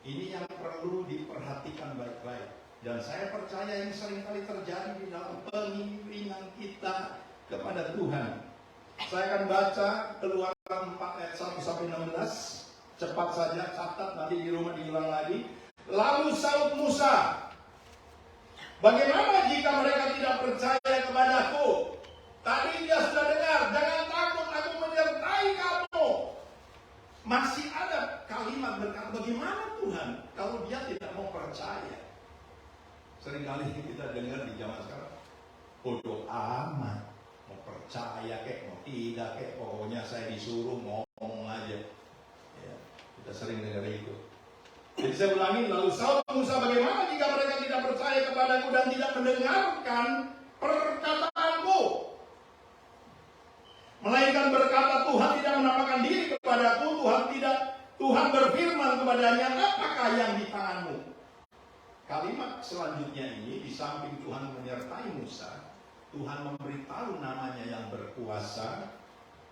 Ini yang perlu diperhatikan baik-baik. Dan saya percaya ini seringkali terjadi di dalam pengiringan kita kepada Tuhan. Saya akan baca Keluaran 4 ayat 1 sampai 16. Cepat saja, catat, nanti di rumah diulang lagi. Lalu saut Musa, bagaimana jika mereka tidak percaya kepadaku? Tadi dia sudah dengar, jangan takut, aku menyertai kamu. Masih ada kalimat berkata, bagaimana Tuhan kalau dia tidak mau percaya? Seringkali kita dengar di zaman sekarang, bodoh amat, mau percaya kek, mau tidak kek, pokoknya saya disuruh ngomong aja. Ya, kita sering dengar itu. Jadi saya ulangi, lalu saut Musa, bagaimana jika mereka tidak percaya kepadaku dan tidak mendengarkan perkataanku? Melainkan berkata, Tuhan tidak menampakkan diri kepadaku, Tuhan berfirman kepadanya, apakah yang di tanganmu? Kalimat selanjutnya ini, di samping Tuhan menyertai Musa, Tuhan memberitahu namanya yang berkuasa,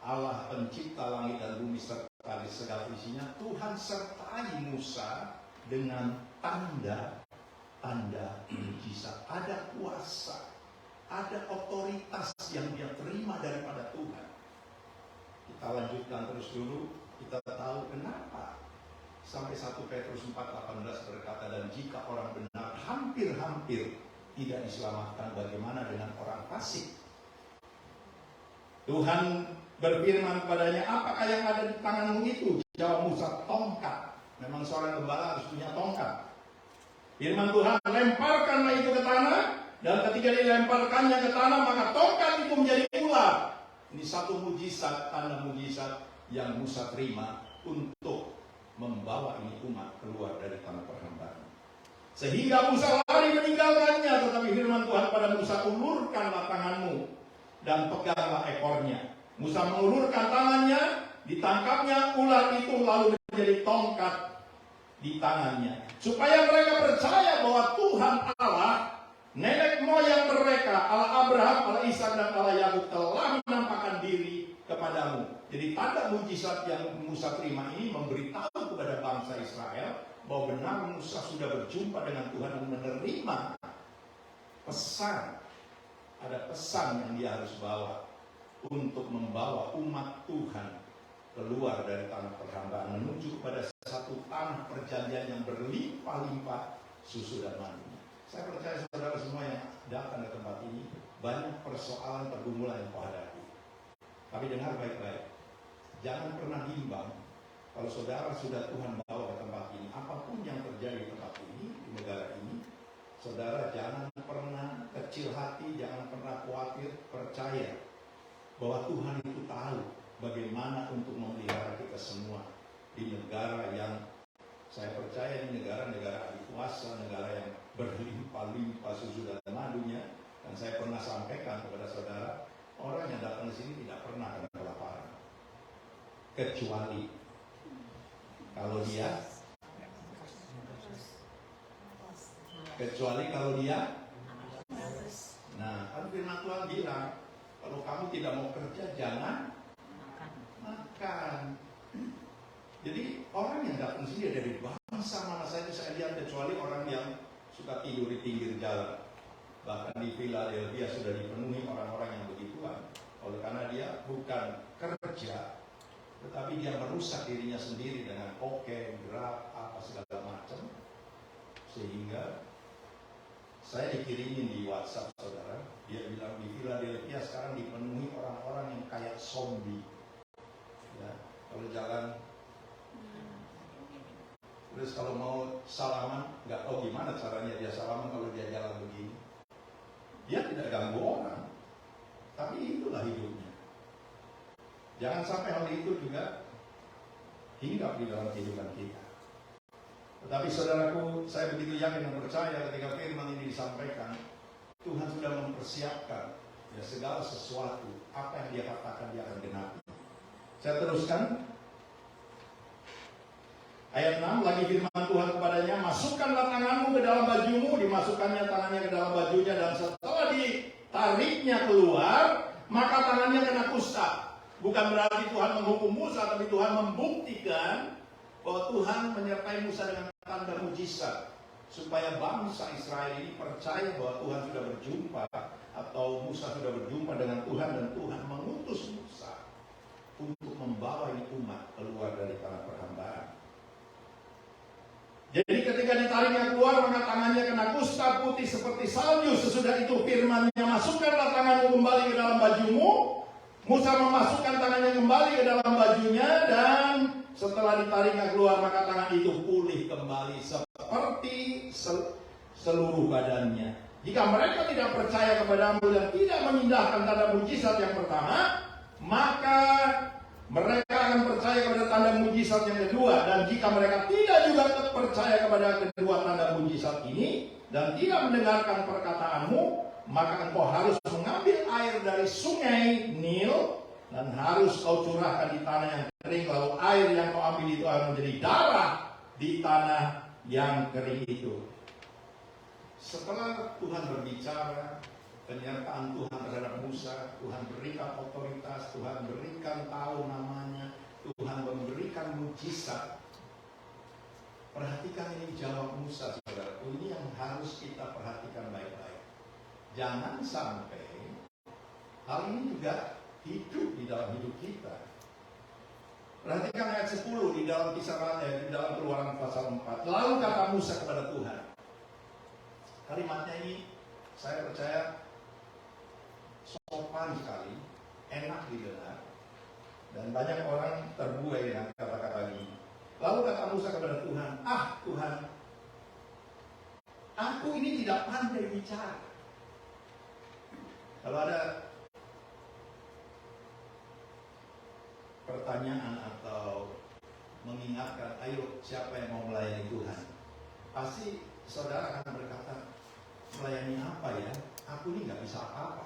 Allah pencipta langit dan bumi serta di segala isinya. Tuhan sertai Musa dengan tanda-tanda mujizat. Ada kuasa, ada otoritas yang dia terima daripada Tuhan. Kita lanjutkan terus dulu, kita tahu kenapa. Sampai 1 Petrus 4:18 berkata, dan jika orang benar hampir-hampir tidak diselamatkan, bagaimana dengan orang fasik? Tuhan berfirman kepadanya, apakah yang ada di tanganmu itu? Jawab Musa, tongkat. Memang seorang gembala harus punya tongkat. Firman Tuhan, lemparkanlah itu ke tanah, dan ketika dilemparkannya ke tanah, maka tongkat itu menjadi ular. Ini satu mujizat, tanda mujizat yang Musa terima untuk membawa ini umat keluar dari tanah perhambaan. Sehingga Musa lari meninggalkannya, tetapi firman Tuhan pada Musa, ulurkanlah tanganmu dan peganglah ekornya. Musa mengulurkan tangannya, ditangkapnya ular itu lalu menjadi tongkat di tangannya. Supaya mereka percaya bahwa Tuhan Allah, nenek moyang mereka, Allah Abraham, Allah Ishak dan Allah Yakub telah menampakkan diri kepadamu. Jadi tanda mujizat yang Musa terima ini memberitahu kepada bangsa Israel bahwa benar Musa sudah berjumpa dengan Tuhan dan menerima pesan. Ada pesan yang dia harus bawa untuk membawa umat Tuhan keluar dari tanah perhambaan menuju kepada satu tanah perjanjian yang berlimpah-limpah susu dan madunya. Saya percaya saudara semua yang datang ke tempat ini banyak persoalan pergumulan yang kau hadapi. Tapi dengar baik-baik. Jangan pernah bimbang kalau saudara sudah Tuhan bawa ke tempat ini. Apapun yang terjadi di tempat ini, di negara ini, saudara jangan pernah kecil hati, jangan pernah khawatir, percaya bahwa Tuhan itu tahu bagaimana untuk memelihara kita semua di negara yang saya percaya ini negara adikuasa, negara yang berlimpah-limpah susu dan madunya. Dan saya pernah sampaikan kepada saudara, orang yang datang ke sini tidak pernah kena kelaparan, kecuali kalau dia nah, kan firman Tuhan bilang, kalau kamu tidak mau kerja, jangan makan. Jadi orang yang datang sini dari bangsa mana saja saya lihat, kecuali orang yang suka tidur di pinggir jalan. Bahkan di Philadelphia sudah dipenuhi orang-orang yang begituan. Oleh karena dia bukan kerja, tetapi dia merusak dirinya sendiri dengan kokain, drug, apa segala macam. Sehingga saya dikirimin di WhatsApp saudara, dia bilang di Philadelphia sekarang dipenuhi orang-orang yang kayak zombie. Ya, kalau jalan, terus kalau mau salaman, nggak tahu gimana caranya dia salaman kalau dia jalan begini. Dia tidak ganggu orang, tapi itulah hidupnya. Jangan sampai hal itu juga hinggap di dalam kehidupan kita. Tetapi saudaraku, saya begitu yakin dan percaya ketika firman ini disampaikan, Tuhan sudah mempersiapkan ya segala sesuatu, apa yang dia katakan dia akan genapi. Saya teruskan. Ayat 6, lagi firman Tuhan kepadanya, masukkanlah tanganmu ke dalam bajumu. Dimasukkannya tangannya ke dalam bajunya, dan setelah ditariknya keluar, maka tangannya kena kusta. Bukan berarti Tuhan menghukum Musa, tapi Tuhan membuktikan bahwa Tuhan menyertai Musa dengan tanda mujizat, supaya bangsa Israel ini percaya bahwa Tuhan sudah berjumpa, atau Musa sudah berjumpa dengan Tuhan, dan Tuhan mengutus Musa untuk membawa ini umat keluar dari tanah perhambaan. Jadi ketika ditariknya keluar, maka tangannya kena kusta putih seperti salju. Sesudah itu firman-Nya, masukkanlah tanganmu kembali ke dalam bajumu. Musa memasukkan tangannya kembali ke dalam bajunya, dan setelah ditariknya keluar, maka tangan itu pulih kembali seperti seluruh badannya. Jika mereka tidak percaya kepadamu dan tidak mengindahkan tanda mujizat yang pertama, maka mereka akan percaya kepada tanda mujizat yang kedua. Dan jika mereka tidak juga percaya kepada kedua tanda mujizat ini dan tidak mendengarkan perkataanmu, maka engkau harus mengambil air dari sungai Nil dan harus kau curahkan di tanah yang kering. Lalu air yang kau ambil itu akan menjadi darah di tanah yang kering itu. Setelah Tuhan berbicara, penyertaan Tuhan terhadap Musa, Tuhan berikan otoritas, Tuhan berikan tahu namanya, Tuhan memberikan mujizat. Perhatikan ini jawab Musa, saudara. Ini yang harus kita perhatikan baik-baik. Jangan sampai hal ini juga hidup di dalam hidup kita. Perhatikan ayat 10 di dalam di dalam Keluaran pasal 4. Lalu kata Musa kepada Tuhan. Kalimatnya ini saya percaya sopan sekali, enak didengar, dan banyak orang terbuai dengan kata-kata ini. Lalu kata Musa kepada Tuhan, Tuhan, aku ini tidak pandai bicara. Kalau ada pertanyaan atau mengingatkan, ayo siapa yang mau melayani Tuhan? Pasti saudara akan berkata, melayani apa ya? Aku ini nggak bisa apa-apa.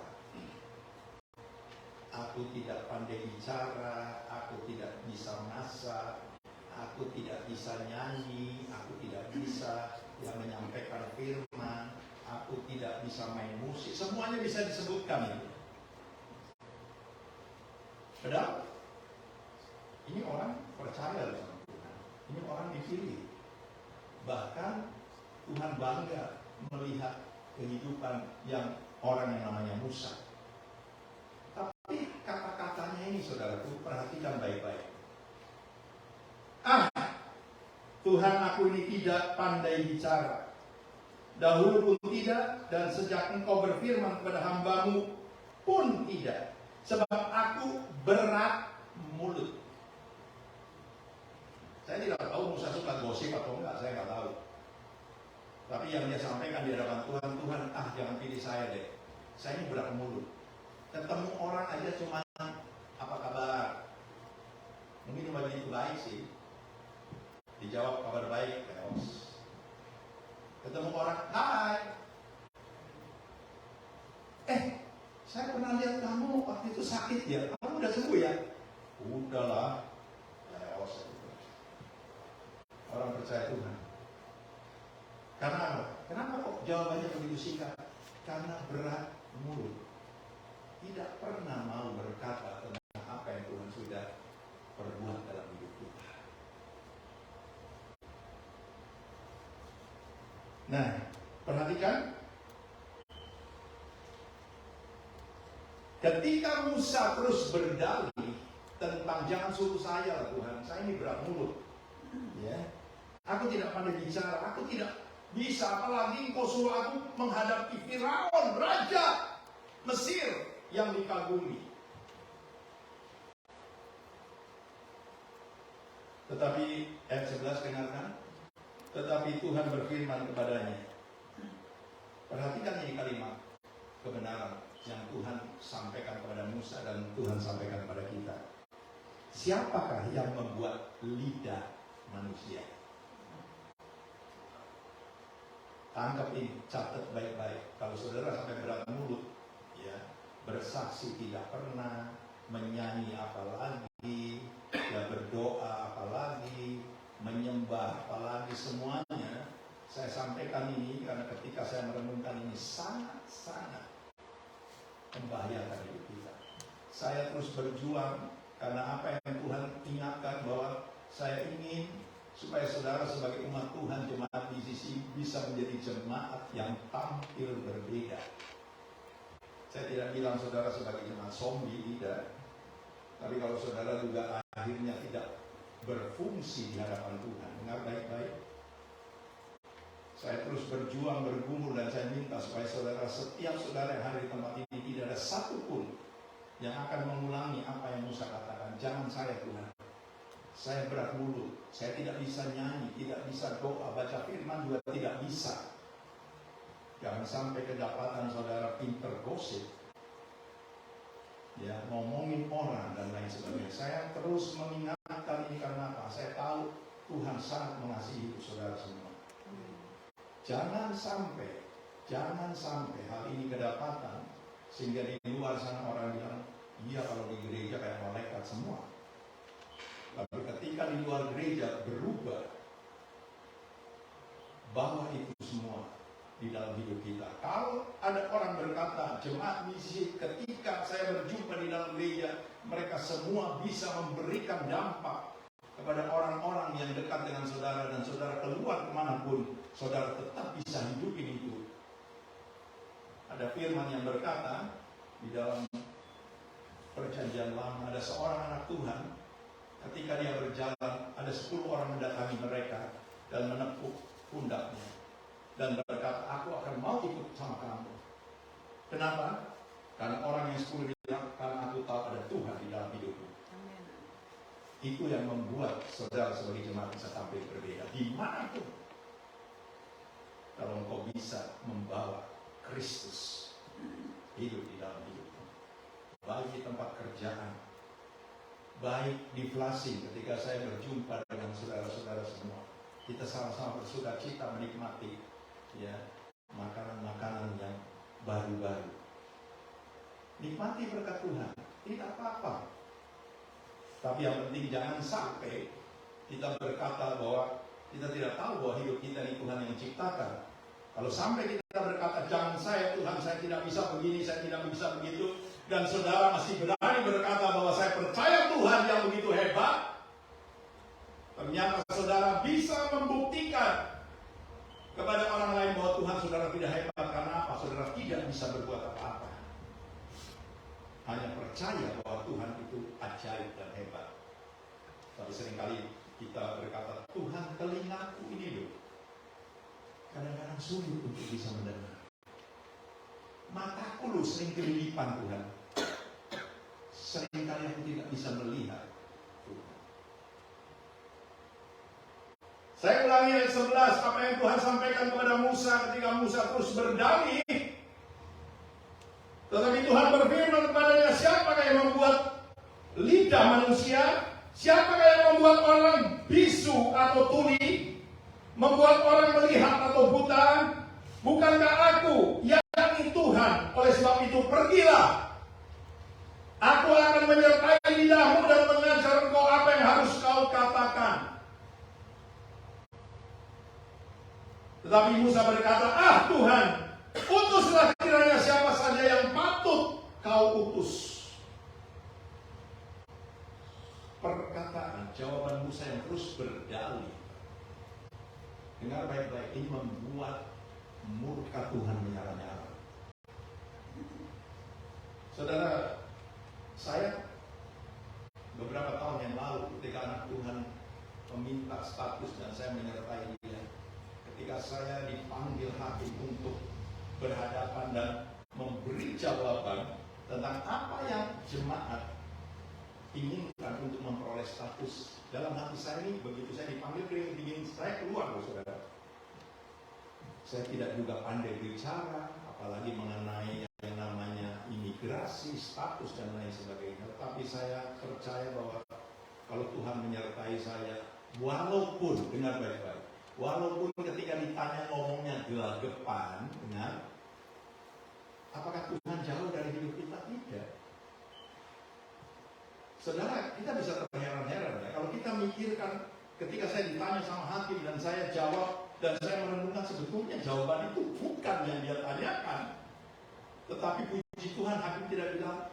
Aku tidak pandai bicara, aku tidak bisa masak, aku tidak bisa nyanyi, aku tidak bisa menyampaikan firman, aku tidak bisa main musik. Semuanya bisa disebutkan itu. Padahal ini orang percaya sama Tuhan. Ini orang dipilih. Bahkan Tuhan bangga melihat kehidupan yang orang yang namanya Musa. Tapi kata-katanya ini saudaraku, perhatikan baik-baik. Tuhan, aku ini tidak pandai bicara. Dahulu pun tidak, dan sejak engkau berfirman kepada hambamu pun tidak. Sebab aku berat mulut. Saya tidak tahu Musa suka gosip atau enggak, saya nggak tahu. Tapi yang dia sampaikan di hadapan Tuhan, Tuhan, jangan pilih saya deh. Saya ini berat mulut. Ketemu orang aja cuma apa kabar. Mungkin cuma begitu baik sih. Dijawab kabar baik, chaos. Ketemu orang, hai. Saya pernah lihat kamu waktu itu sakit ya. Kamu udah sembuh ya? Udahlah, chaos. Orang percaya Tuhan. Karena apa? Kenapa kok jawabannya begitu singkat? Karena berat mulut. Tidak pernah mau berkata tentang apa yang Tuhan sudah perbuat dalam hidup kita. Nah, perhatikan. Ketika Musa terus berdalih tentang jangan suruh saya Tuhan, saya ini berat mulut. Ya. Aku tidak pandai bicara, aku tidak bisa, apalagi engkau suruh aku menghadapi Firaun, raja Mesir yang dikagumi. Tetapi ayat 11 dengarkan. Tetapi Tuhan berfirman kepadanya. Perhatikan ini kalimat. kebenaran yang Tuhan sampaikan kepada Musa dan Tuhan sampaikan kepada kita. Siapakah yang membuat lidah manusia? Tangkap ini, catat baik-baik. Kalau saudara sampai berat mulut, ya, bersaksi tidak pernah, menyanyi apalagi, ya berdoa apalagi, menyembah apalagi, semuanya saya sampaikan ini karena ketika saya merenungkan ini sangat-sangat membahayakan hidup kita. Saya terus berjuang karena apa yang Tuhan ingatkan, bahwa saya ingin supaya saudara sebagai umat Tuhan, jemaat di sisi, bisa menjadi jemaat yang tampil berbeda. Saya tidak bilang saudara sebagai jemaat zombie, tidak. Tapi kalau saudara juga akhirnya tidak berfungsi di hadapan Tuhan, dengar baik-baik. Saya terus berjuang, bergumul, dan saya minta supaya saudara, setiap saudara yang hadir di tempat ini, tidak ada satupun yang akan mengulangi apa yang Musa katakan. Jangan saya Tuhan, saya berat mulut, saya tidak bisa nyanyi, tidak bisa doa, baca firman juga tidak bisa. Jangan sampai kedapatan saudara pinter gosip, ya, ngomongin orang dan lain sebagainya. Saya terus mengingatkan ini karena apa? Saya tahu Tuhan sangat mengasihi hidup saudara semua. Jangan sampai hal ini kedapatan sehingga di luar sana orang bilang, iya kalau di gereja kayak malaikat semua. Tapi ketika di luar gereja berubah, bawa itu semua di dalam hidup kita. Kalau ada orang berkata, jemaat misi, ketika saya berjumpa di dalam gereja, mereka semua bisa memberikan dampak kepada orang-orang yang dekat dengan saudara, dan saudara keluar kemanapun, saudara tetap bisa hidupin itu. Ada firman yang berkata di dalam Perjanjian Lama, ada seorang anak Tuhan, ketika dia berjalan, ada 10 orang mendatangi mereka dan menepuk pundaknya dan berkata, aku akan mau ikut sama kamu. Kenapa? Karena orang yang 10 bilang, karena aku tahu ada Tuhan di dalam hidupku. Itu yang membuat saudara sebagai jemaat bisa tampil berbeda dimanapun. Kalau engkau bisa membawa Kristus hidup di dalam hidupmu, baik di tempat kerjaan, baik di Flushing ketika saya berjumpa dengan saudara-saudara semua, kita sama-sama bersukacita menikmati, ya, makanan-makanan yang baru-baru. Nikmati berkat Tuhan, tidak apa-apa. Tapi yang penting jangan sampai kita berkata bahwa kita tidak tahu bahwa hidup kita ini Tuhan yang menciptakan. Kalau sampai kita berkata, jangan saya Tuhan, saya tidak bisa begini, saya tidak bisa begitu, dan saudara masih berani berkata bahwa saya percaya Tuhan yang begitu hebat, ternyata saudara bisa membuktikan kepada orang lain bahwa Tuhan saudara tidak hebat. Karena apa? Saudara tidak bisa berbuat apa-apa, hanya percaya bahwa Tuhan itu ajaib dan hebat. Tapi seringkali kita berkata, Tuhan, telingaku ini loh, kadang-kadang sulit untuk bisa mendengar. Mataku loh sering kelilipan Tuhan, seringkali aku tidak bisa melihat Tuhan. Saya ulangi ayat 11, apa yang Tuhan sampaikan kepada Musa ketika Musa terus berdalih. Tetapi Tuhan berfirman kepadanya, siapakah yang membuat lidah manusia? Siapakah yang membuat orang bisu atau tuli? Membuat orang melihat atau buta? Bukankah aku, yakni Tuhan? Oleh sebab itu pergilah. Aku akan menyertai lidahmu dan mengajar engkau apa yang harus kau katakan. Tetapi Musa berkata, ah Tuhan, utuslah kiranya siapa saja yang patut kau utus. Perkataan, jawaban Musa yang terus berdalih. Dengar baik-baik, ini membuat murka Tuhan menyala-nyala. Saudara, saya beberapa tahun yang lalu ketika anak Tuhan meminta status dan saya menyertai dia, ketika saya dipanggil hakim untuk berhadapan dan memberi jawaban tentang apa yang jemaat inginkan untuk memperoleh status, dalam hati saya ini, begitu saya dipanggil ingin saya keluar loh saudara. Saya tidak juga pandai bicara, apalagi mengenai yang imigrasi, status dan lain sebagainya. Tapi saya percaya bahwa kalau Tuhan menyertai saya, walaupun dengar baik-baik, walaupun ketika ditanya ngomongnya gelagapan, dengar, apakah Tuhan jauh dari hidup kita? Tidak. Saudara, kita bisa terheran-heran ya, kalau kita mikirkan ketika saya ditanya sama hakim dan saya jawab dan saya merenungkan sebetulnya jawaban itu bukan yang dia tanyakan. Tetapi puji Tuhan, hakim tidak bilang,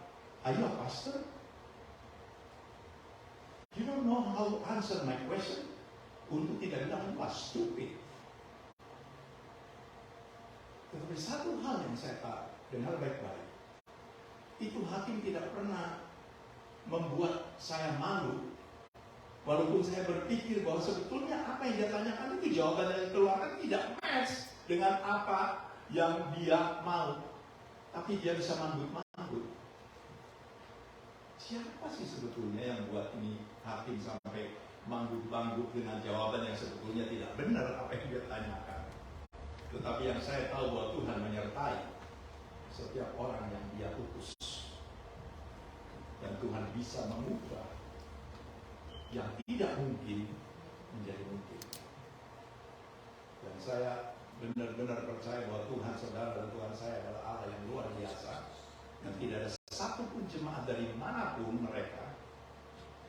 "Ayo pastor, you don't know how to answer my question." Untuk tidak bilang, "You are stupid." Tetapi satu hal yang saya tahu, dengar baik-baik, itu hakim tidak pernah membuat saya malu. Walaupun saya berpikir bahwa sebetulnya apa yang dia tanyakan itu jawaban yang dikeluarkan tidak match dengan apa yang dia mau. Tapi dia bisa manggut-manggut. Siapa sih sebetulnya yang buat ini hakim sampai manggut-manggut dengan jawaban yang sebetulnya tidak benar apa yang dia tanyakan. Tetapi yang saya tahu bahwa Tuhan menyertai setiap orang yang dia utus. Dan Tuhan bisa mengubah yang tidak mungkin menjadi mungkin. Dan saya benar-benar percaya bahwa Tuhan saudara dan Tuhan saya adalah Allah yang luar biasa. Dan tidak ada satupun jemaat dari manapun mereka,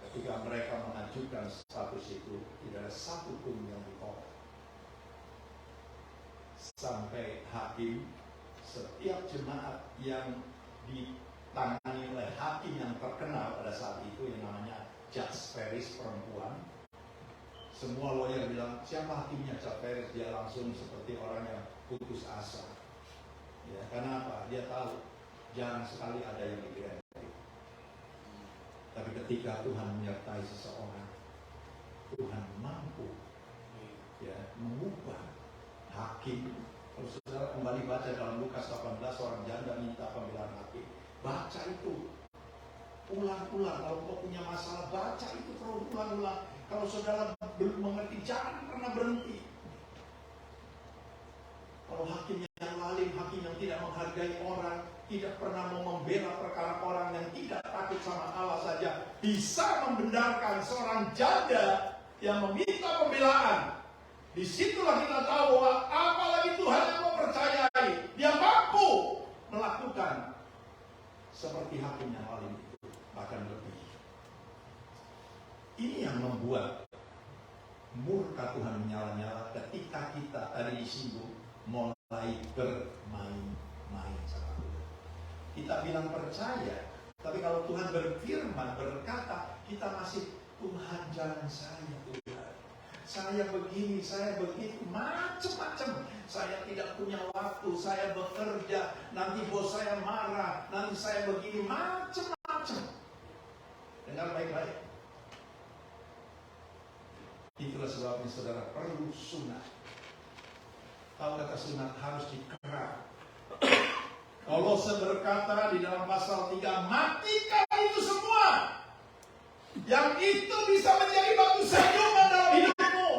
ketika mereka mengajukan status itu, tidak ada satupun yang ditolak. Sampai hakim, setiap jemaat yang ditangani oleh hakim yang terkenal pada saat itu yang namanya Judge Ferris, perempuan, semua lawyer bilang, siapa hakimnya Judge Ferris? Dia langsung seperti orang yang putus asa. Ya, karena apa? Dia tahu jarang sekali ada yang diganti. Tapi ketika Tuhan menyertai seseorang, Tuhan mampu ya mengubah hakim. Kalau saudara kembali baca dalam Lukas 18, orang janda minta pembelaan hakim. Baca itu ulang-ulang. Kalau kau punya masalah, baca itu terus ulang-ulang. Kalau saudara belum mengerti, jangan pernah berhenti. Kalau hakim yang lalim, hakim yang tidak menghargai orang, tidak pernah mau membela perkara orang yang tidak takut sama Allah saja, bisa membenarkan seorang janda yang meminta pembelaan. Disitulah kita tahu bahwa apalagi Tuhan yang mau percayai, dia mampu melakukan seperti hakim yang lalim itu, bahkan lebih. Ini yang membuat murka Tuhan menyala-nyala ketika kita tadi disinggung mulai bermain-main sama Tuhan. Kita bilang percaya, tapi kalau Tuhan berfirman, berkata, kita masih, Tuhan jangan saya Tuhan. Saya begini, saya begitu, macam-macam. Saya tidak punya waktu, saya bekerja, nanti bos saya marah, nanti saya begini, macam-macam. Dengar baik-baik. Itulah sebabnya saudara perlu sunat. Tahu kata sunat harus dikerak. Kolose berkata di dalam pasal 3, matikan itu semua. Yang itu bisa menjadi batu sandungan dalam hidupmu.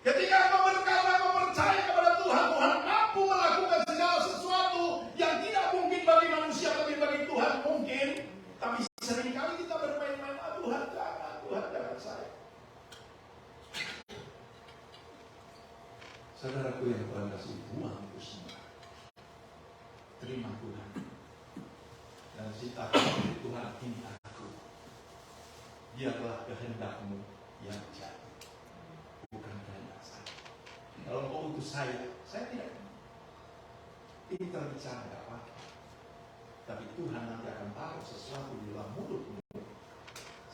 Ketika kau berkata, kau percaya kepada Tuhan, Tuhan mampu melakukan segala sesuatu yang tidak mungkin bagi manusia, tapi bagi Tuhan mungkin. Tapi seringkali kita bermain-main, Tuhan jangan saya. Saudaraku yang Tuhan kasih, buang itu semua. Terima Tuhan. Dan citakan Tuhan, ini aku. Biarlah kehendak-Mu yang jadi, bukan kehendak saya. Kalau kau utus saya tidak. Pintar bicara tidak apa-apa. Tapi Tuhan nanti akan taruh sesuatu di dalam mulutmu.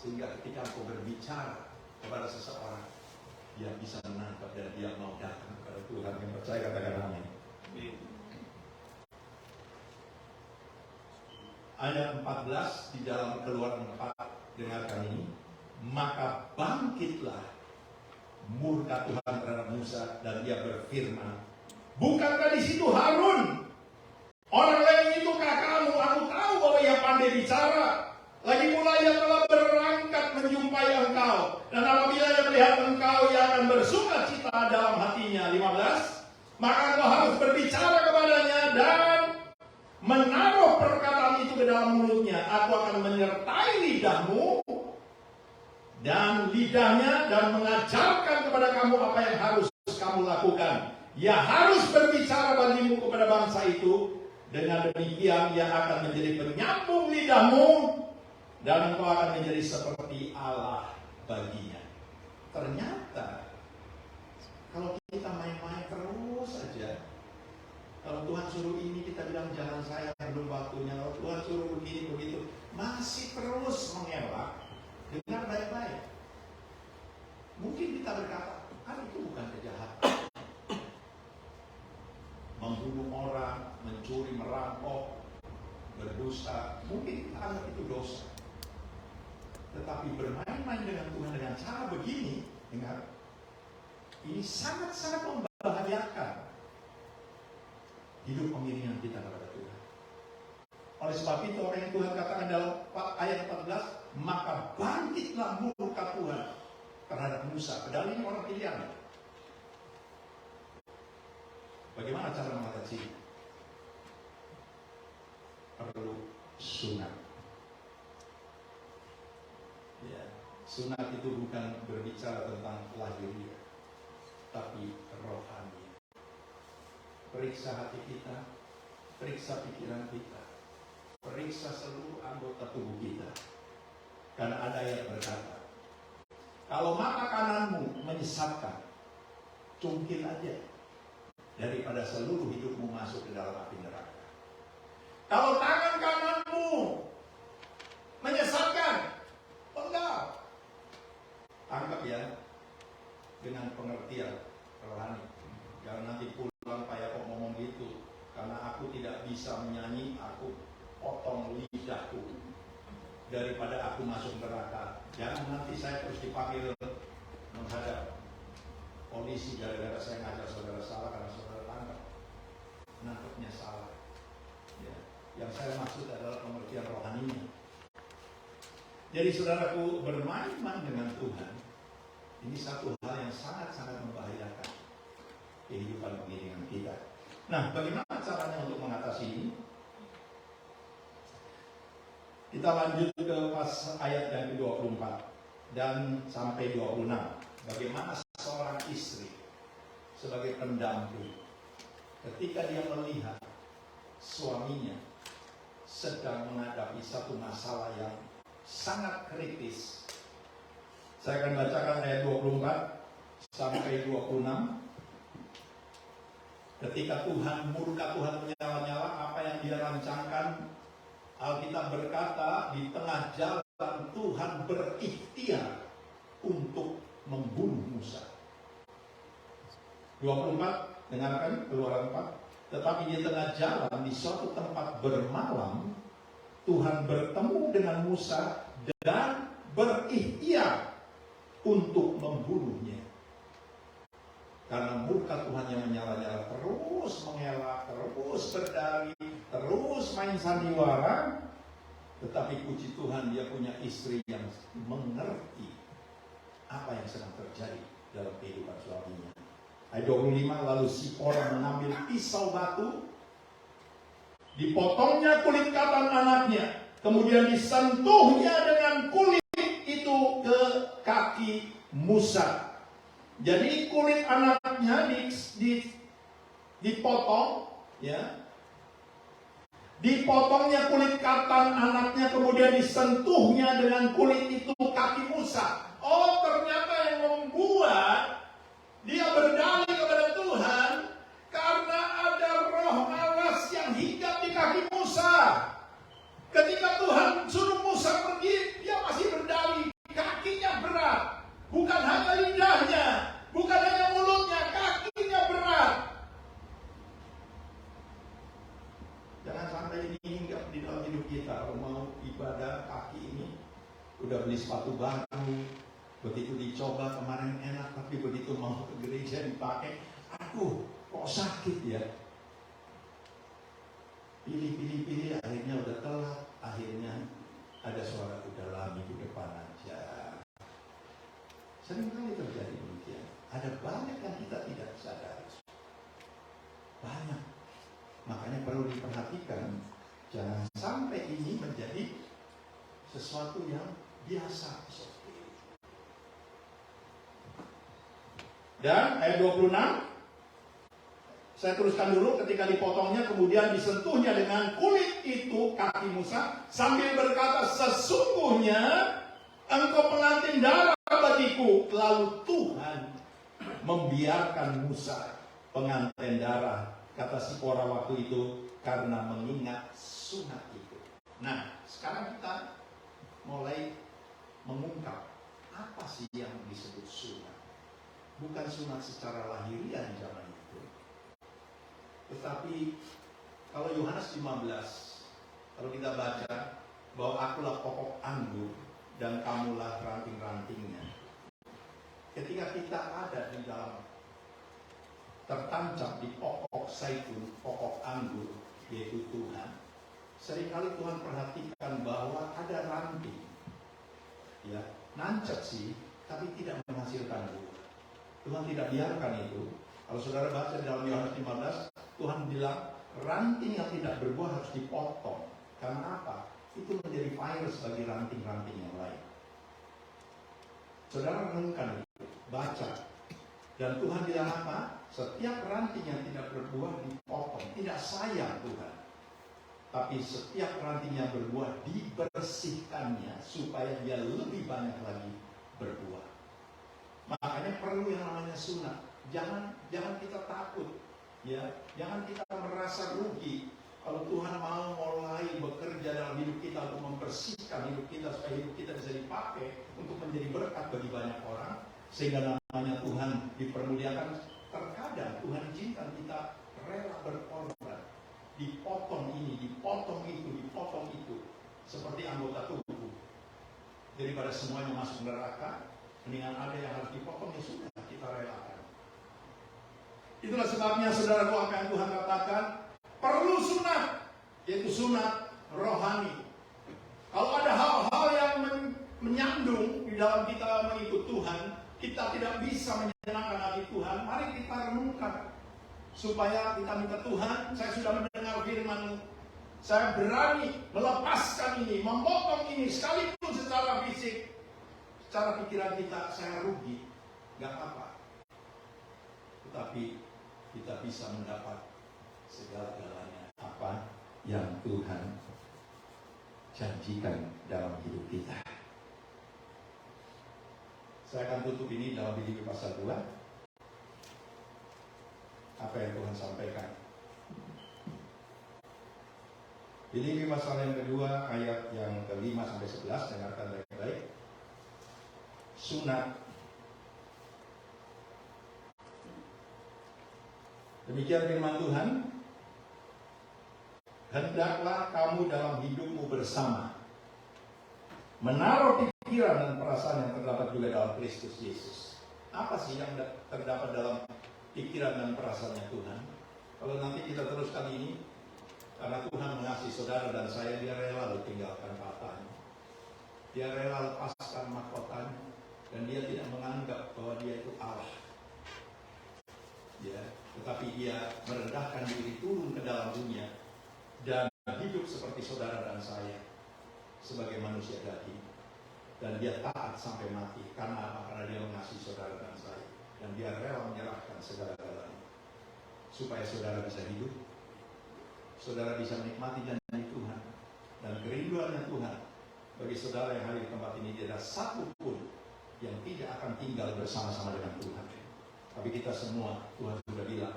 Sehingga ketika kau berbicara kepada seseorang, dia bisa menangkap dan dia mau datang kepada Tuhan. Yang percaya katakan amin. Ayat 14 di dalam Keluaran 4, dengarkan ini. Maka bangkitlah murka Tuhan terhadap Musa dan dia berfirman, bukankah di situ Harun? Orang lain itu kakakmu, aku tahu bahwa ia pandai bicara. Lagi pula ia telah berangkat menjumpai engkau. Dan apabila ia melihat engkau, ia akan bersuka cita dalam hatinya. 15. Maka engkau harus berbicara kepadanya dan menaruh perkataan itu ke ke dalam mulutnya. Aku akan menyertai lidahmu dan lidahnya dan mengajarkan kepada kamu apa yang harus kamu lakukan. Ia harus berbicara bagimu kepada bangsa itu. Dengan demikian ia akan menjadi penyambung lidahmu dan engkau akan menjadi seperti Allah baginya. Ternyata kalau kita main-main terus saja, kalau Tuhan suruh ini kita bilang jangan, saya belum waktunya. Kalau Tuhan suruh begini begitu, masih terus mengelak. Dengar baik-baik. Mungkin kita berkata, kan itu bukan kejahatan. Membunuh orang, mencuri, merampok, berdusta, mungkin kita anggap itu dosa. Tetapi bermain-main dengan Tuhan dengan cara begini, dengar, ini sangat-sangat membahayakan hidup pengiringan kita kepada Tuhan. Oleh sebab itu orang yang Tuhan katakan dalam ayat 14, maka bangkitlah murka Tuhan terhadap Musa. Padahal ini orang pilihan. Bagaimana cara mengatasi? Perlu sunat. Ya, sunat itu bukan berbicara tentang lahiriah, tapi rohani. Periksa hati kita, periksa pikiran kita, periksa seluruh anggota tubuh kita. Karena ada ayat berkata, kalau mata kananmu menyesatkan, cungkil aja, daripada seluruh hidupmu masuk ke dalam api neraka. Kalau tangan kananmu menyesatkan, penggal. Tangkap ya, dengan pengertian rohani. Jangan nanti pulang Pak Yakob ngomong gitu, karena aku tidak bisa menyanyi, aku potong lidahku daripada aku masuk neraka. Jangan nanti saya terus dipanggil menghadap polisi gara-gara saya ngajak saudara salah karena saudara tangkap. Nangkepnya salah. Ya. Yang saya maksud adalah pengertian rohaninya. Jadi saudaraku, bermain-main dengan Tuhan ini satu hal yang sangat-sangat membahayakan kehidupan pengiringan kita. Nah, bagaimana caranya untuk mengatasi ini? Kita lanjut ke pas ayat yang ke-24 dan sampai 26. Bagaimana seorang istri sebagai pendamping ketika dia melihat suaminya sedang menghadapi satu masalah yang sangat kritis. Saya akan bacakan ayat 24 sampai 26. Ketika murka Tuhan menyala-nyala, apa yang dia rancangkan, Alkitab berkata di tengah jalan Tuhan berikhtiar untuk membunuh Musa. 24, dengarkan Keluaran 4. Tetapi di tengah jalan di suatu tempat bermalam, Tuhan bertemu dengan Musa dan berikhtiar untuk membunuhnya. Karena murka Tuhan yang menyala-nyala terus mengelak, terus berdalih, terus main sandiwara. Tetapi puji Tuhan dia punya istri yang mengerti apa yang sedang terjadi dalam kehidupan suaminya. Ayat 25, lalu Sipora mengambil pisau batu, dipotongnya kulit katan anaknya, kemudian disentuhnya dengan kulit itu ke kaki Musa. Jadi kulit anaknya dipotong, ya. Dipotongnya kulit katan anaknya, kemudian disentuhnya dengan kulit itu kaki Musa. Oh, ternyata yang membuat dia berdalih kepada Tuhan karena ada roh malas yang hinggap di kaki Musa. Ketika Tuhan suruh Musa pergi, dia masih berdalih, kakinya berat. Bukan hanya lidahnya, bukan hanya mulutnya, kakinya berat. Jangan sampai ini hinggap di dalam hidup kita. Kalau mau ibadah kaki ini, udah beli sepatu baru, begitu dicoba kemarin enak, tapi begitu mau ke gereja dipakai, aduh kok sakit ya. Pilih, akhirnya udah telat, akhirnya ada suara udahlah minggu depan aja. Seringkali terjadi demikian. Ada banyak yang kita tidak sadari. Banyak. Makanya perlu diperhatikan. Jangan sampai ini menjadi sesuatu yang biasa. Dan ayat 26, saya teruskan dulu, ketika dipotongnya kemudian disentuhnya dengan kulit itu kaki Musa sambil berkata, sesungguhnya engkau pengantin darah bagiku. Lalu Tuhan membiarkan Musa pengantin darah, kata Sipora waktu itu, karena mengingat sunat itu. Nah, sekarang kita mulai mengungkap apa sih yang disebut sunat. Bukan sunat secara lahiriah di zaman itu, tetapi kalau Yohanes 15, kalau kita baca bahwa akulah pokok anggur dan kamulah ranting-rantingnya. Ketika kita ada di dalam, tertancap di pokok zaitun, pokok anggur, yaitu Tuhan, seringkali Tuhan perhatikan bahwa ada ranting, ya, nancap sih, tapi tidak menghasilkan buah. Tuhan tidak biarkan itu. Kalau saudara baca di dalam Yohanes 15, Tuhan bilang ranting yang tidak berbuah harus dipotong. Karena apa? Itu menjadi virus bagi ranting-ranting yang lain. Saudara renungkan itu, baca. Dan Tuhan bilang apa? Setiap ranting yang tidak berbuah dipotong. Tidak sayang Tuhan. Tapi setiap ranting yang berbuah dibersihkannya supaya dia lebih banyak lagi berbuah. Makanya perlu yang namanya sunat. Jangan kita takut, ya. Jangan kita merasa rugi kalau Tuhan mau mulai bekerja dalam hidup kita untuk membersihkan hidup kita supaya hidup kita bisa dipakai untuk menjadi berkat bagi banyak orang, sehingga namanya Tuhan dipermuliakan. Terkadang Tuhan izinkan kita rela berkorban, dipotong ini, dipotong itu, seperti anggota tubuh. Daripada semuanya masuk neraka, mendingan ada yang harus dipotong, ya sudah, kita relakan. Itulah sebabnya saudaraku, apa yang Tuhan katakan, perlu sunat, yaitu sunat rohani. Kalau ada hal-hal yang menyandung di dalam kita mengikut Tuhan, kita tidak bisa menyenangkan hati Tuhan, mari kita renungkan. Supaya kita minta, Tuhan, saya sudah mendengar firman-Mu, saya berani melepaskan ini, memotong ini, sekalipun secara fisik. Secara pikiran kita, saya rugi, gak apa-apa. Tetapi kita bisa mendapat segala-galanya apa yang Tuhan janjikan dalam hidup kita. Saya akan tutup ini dalam Filipi pasal 2. Apa yang Tuhan sampaikan. Filipi pasal yang kedua, ayat yang ke-5 sampai 11, dengarkan baik-baik. Sunat. Demikian firman Tuhan. Hendaklah kamu dalam hidupmu bersama menaruh pikiran dan perasaan yang terdapat juga dalam Kristus Yesus. Apa sih yang terdapat dalam pikiran dan perasaannya Tuhan? Kalau nanti kita teruskan ini, karena Tuhan mengasihi saudara dan saya, dia rela tinggalkan patahnya. Dia rela lepaskan mahkotanya. Dan dia tidak menganggap bahwa dia itu Allah. Ya, tetapi dia merendahkan diri turun ke dalam dunia dan hidup seperti saudara dan saya sebagai manusia daging. Dan dia taat sampai mati. Karena apa? Karena dia mengasihi saudara dan saya. Dan dia rela menyerahkan segala-galanya supaya saudara bisa hidup, saudara bisa menikmati janji Tuhan. Dan kerinduannya Tuhan bagi saudara yang hadir di tempat ini, tidak ada satu pun yang tidak akan tinggal bersama-sama dengan Tuhan. Tapi kita semua, Tuhan sudah bilang,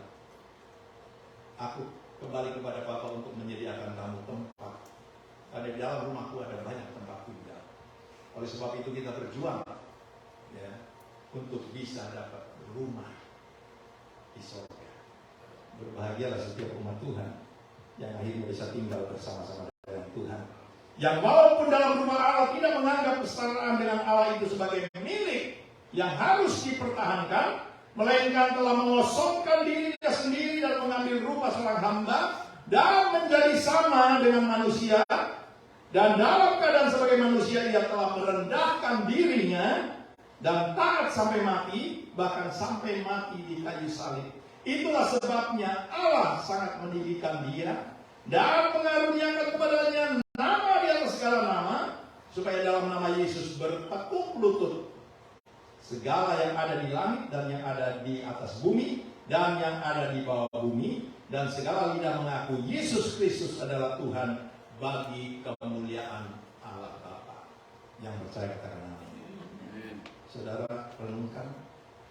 aku kembali kepada Bapa untuk menyediakan kamu tempat. Ada di dalam rumahku ada banyak tempat tinggal. Oleh sebab itu kita berjuang, ya, untuk bisa dapat rumah di surga. Berbahagialah setiap umat Tuhan yang akhirnya bisa tinggal bersama-sama dengan Tuhan. Yang walaupun dalam rumah Allah tidak menganggap kesetaraan dengan Allah itu sebagai milik yang harus dipertahankan, melainkan telah mengosongkan dirinya sendiri dan mengambil rupa seorang hamba dan menjadi sama dengan manusia, dan dalam keadaan sebagai manusia ia telah merendahkan dirinya dan taat sampai mati, bahkan sampai mati di kayu salib. Itulah sebabnya Allah sangat meninggikan dia dan mengaruniakan kepadanya nama di atas segala nama, supaya dalam nama Yesus bertekuk lutut segala yang ada di langit dan yang ada di atas bumi dan yang ada di bawah bumi, dan segala lidah mengaku Yesus Kristus adalah Tuhan bagi kemuliaan Allah Bapa. Yang percaya katakan amin. Saudara renungkan,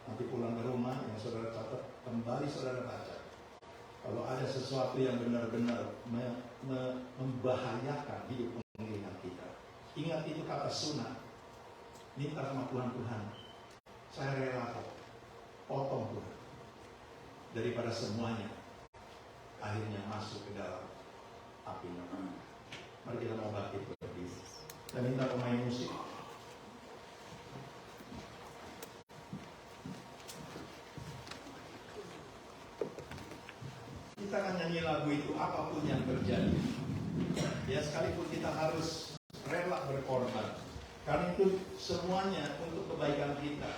nanti pulang ke rumah yang saudara catat, kembali saudara baca. Kalau ada sesuatu yang benar-benar membahayakan hidup pengiringan kita, ingat itu kata sunat. Minta sama Tuhan, saya rela kok, potong Tuhan, daripada semuanya akhirnya masuk ke dalam api neraka. Mari kita mau bangkit berdiri. Saya minta pemain musik. Kita akan nyanyi lagu itu apapun yang terjadi. Ya, sekalipun kita harus rela berkorban, karena itu semuanya untuk kebaikan kita.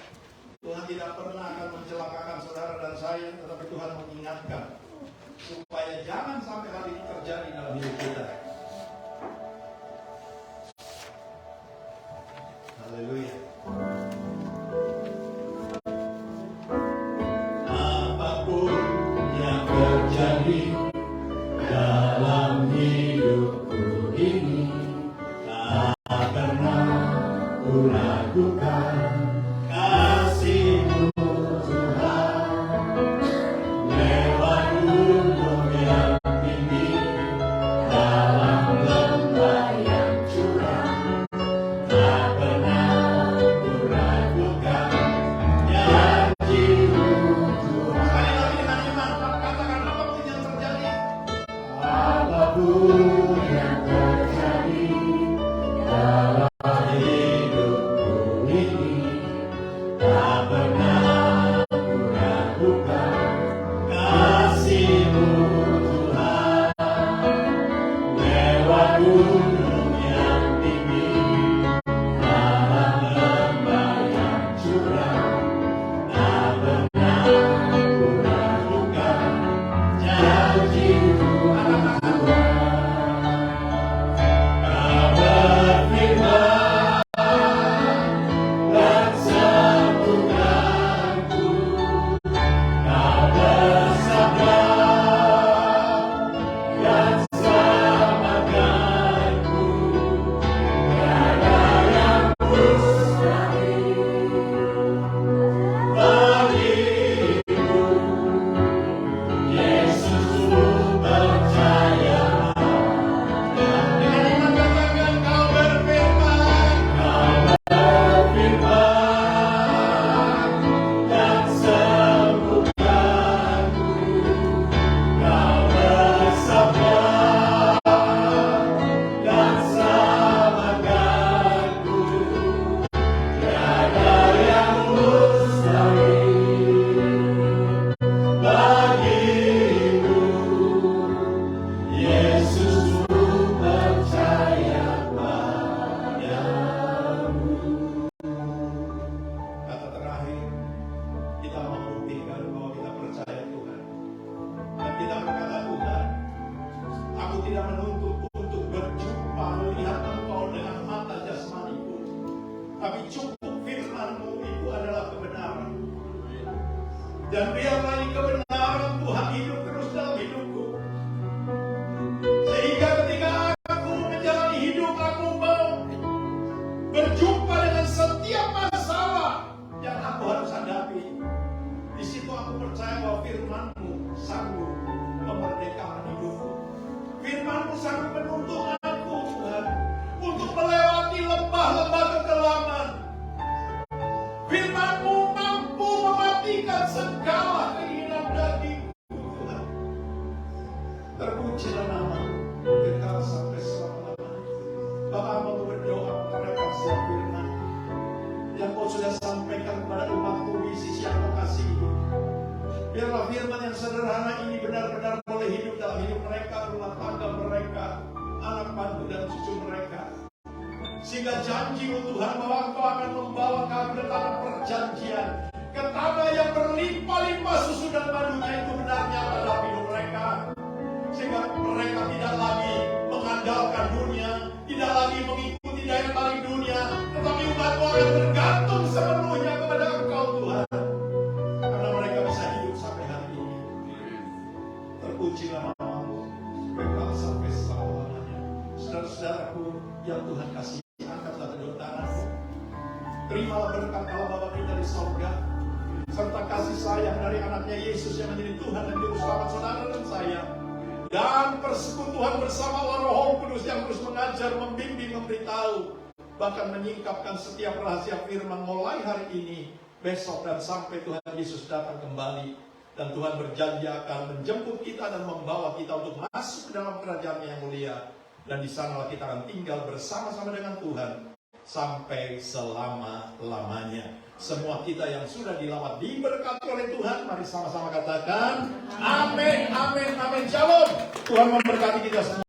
Tuhan tidak pernah akan mencelakakan saudara dan saya, tetapi Tuhan mengingatkan supaya jangan sampai hal ini terjadi dalam hidup kita. Haleluya. Apapun yang terjadi dalam hidupku ini, tak pernah ku ragukan kasih-Mu Tuhan. Lewat gunung yang tinggi, dalam lembah yang curam, tak pernah ku ragukan janji-Mu Tuhan. Sekali lagi dengan iman, katakan apapun yang terjadi. Apapun yang terjadi dalam hidupku ini, tak pernah ku ragukan kasih-Mu Tuhan. Lewat gunung yang tinggi, dalam lembah yang curam, tak pernah ku ragukan janji-Mu Tuhan. Kau berfirman dan sembuhkanku, Kau bersabda dan selamatkanku. Tiada yang mustahil bagimu, Yesus ku percaya. Dengan iman katakan, Kau berfirman dan sembuhkanku. Kau bersabda dan selamatkanku. Tiada yang mustahil bagimu, Yesus ku percaya padamu. Kata terakhir, kita membuktikan bahwa kita percaya Tuhan. Dan kita berkata, Tuhan, aku tidak menuntut untuk berjumpa melihat Engkau dengan mata jasmaniku, tapi cukup firman-Mu itu adalah kebenaran. Dan biarlah ini kebenaran Tuhan hidup terus dalam hidupku, sehingga ketika aku menjalani hidup, aku mau berjumpa dengan setiap masalah yang aku harus hadapi. Di situ aku percaya bahwa firman-Mu sanggup memerdekakan hidupku. Firman-Mu sanggup menuntun aku, Tuhan, untuk melewati lembah-lembah kekelaman. Firman-Mu mampu mematikan segala keinginan dagingku, Tuhan. Terpujilah nama-Mu kekal sampai selama-lamanya. Bapa, hamba berdoa karena kasih firman yang Kau sudah sampaikan kepada umat-Mu di sisi yang Kau kasihi. Biarlah firman yang sederhana ini benar-benar boleh hidup dalam hidup mereka, rumah tangga mereka, anak mantu dan cucu mereka. Sehingga janji-Mu Tuhan bahwa Engkau akan membawa kami ke tanah perjanjian, ke tanah yang berlimpah-limpah susu dan madunya, itu benarnya pada hidup mereka. Sehingga mereka tidak terpuji nama-Mu, kekal sampai selama-lamanya. Saudara-saudaraku yang Tuhan kasih, angkatlah kedua tanganmu. Terimalah berkat Allah Bapa kita di sorga, serta kasih sayang dari anaknya Yesus yang menjadi Tuhan dan Juru Selamat saudara dan saya, dan persekutuan bersama Allah Roh Kudus yang terus mengajar, membimbing, memberitahu, bahkan menyingkapkan setiap rahasia firman mulai hari ini, besok, dan sampai Tuhan Yesus datang kembali. Dan Tuhan berjanji akan menjemput kita dan membawa kita untuk masuk ke dalam kerajaan yang mulia. Dan di sanalah kita akan tinggal bersama-sama dengan Tuhan sampai selama-lamanya. Semua kita yang sudah dilawat diberkati oleh Tuhan, mari sama-sama katakan amin, amin, amin. Shalom. Tuhan memberkati kita semua.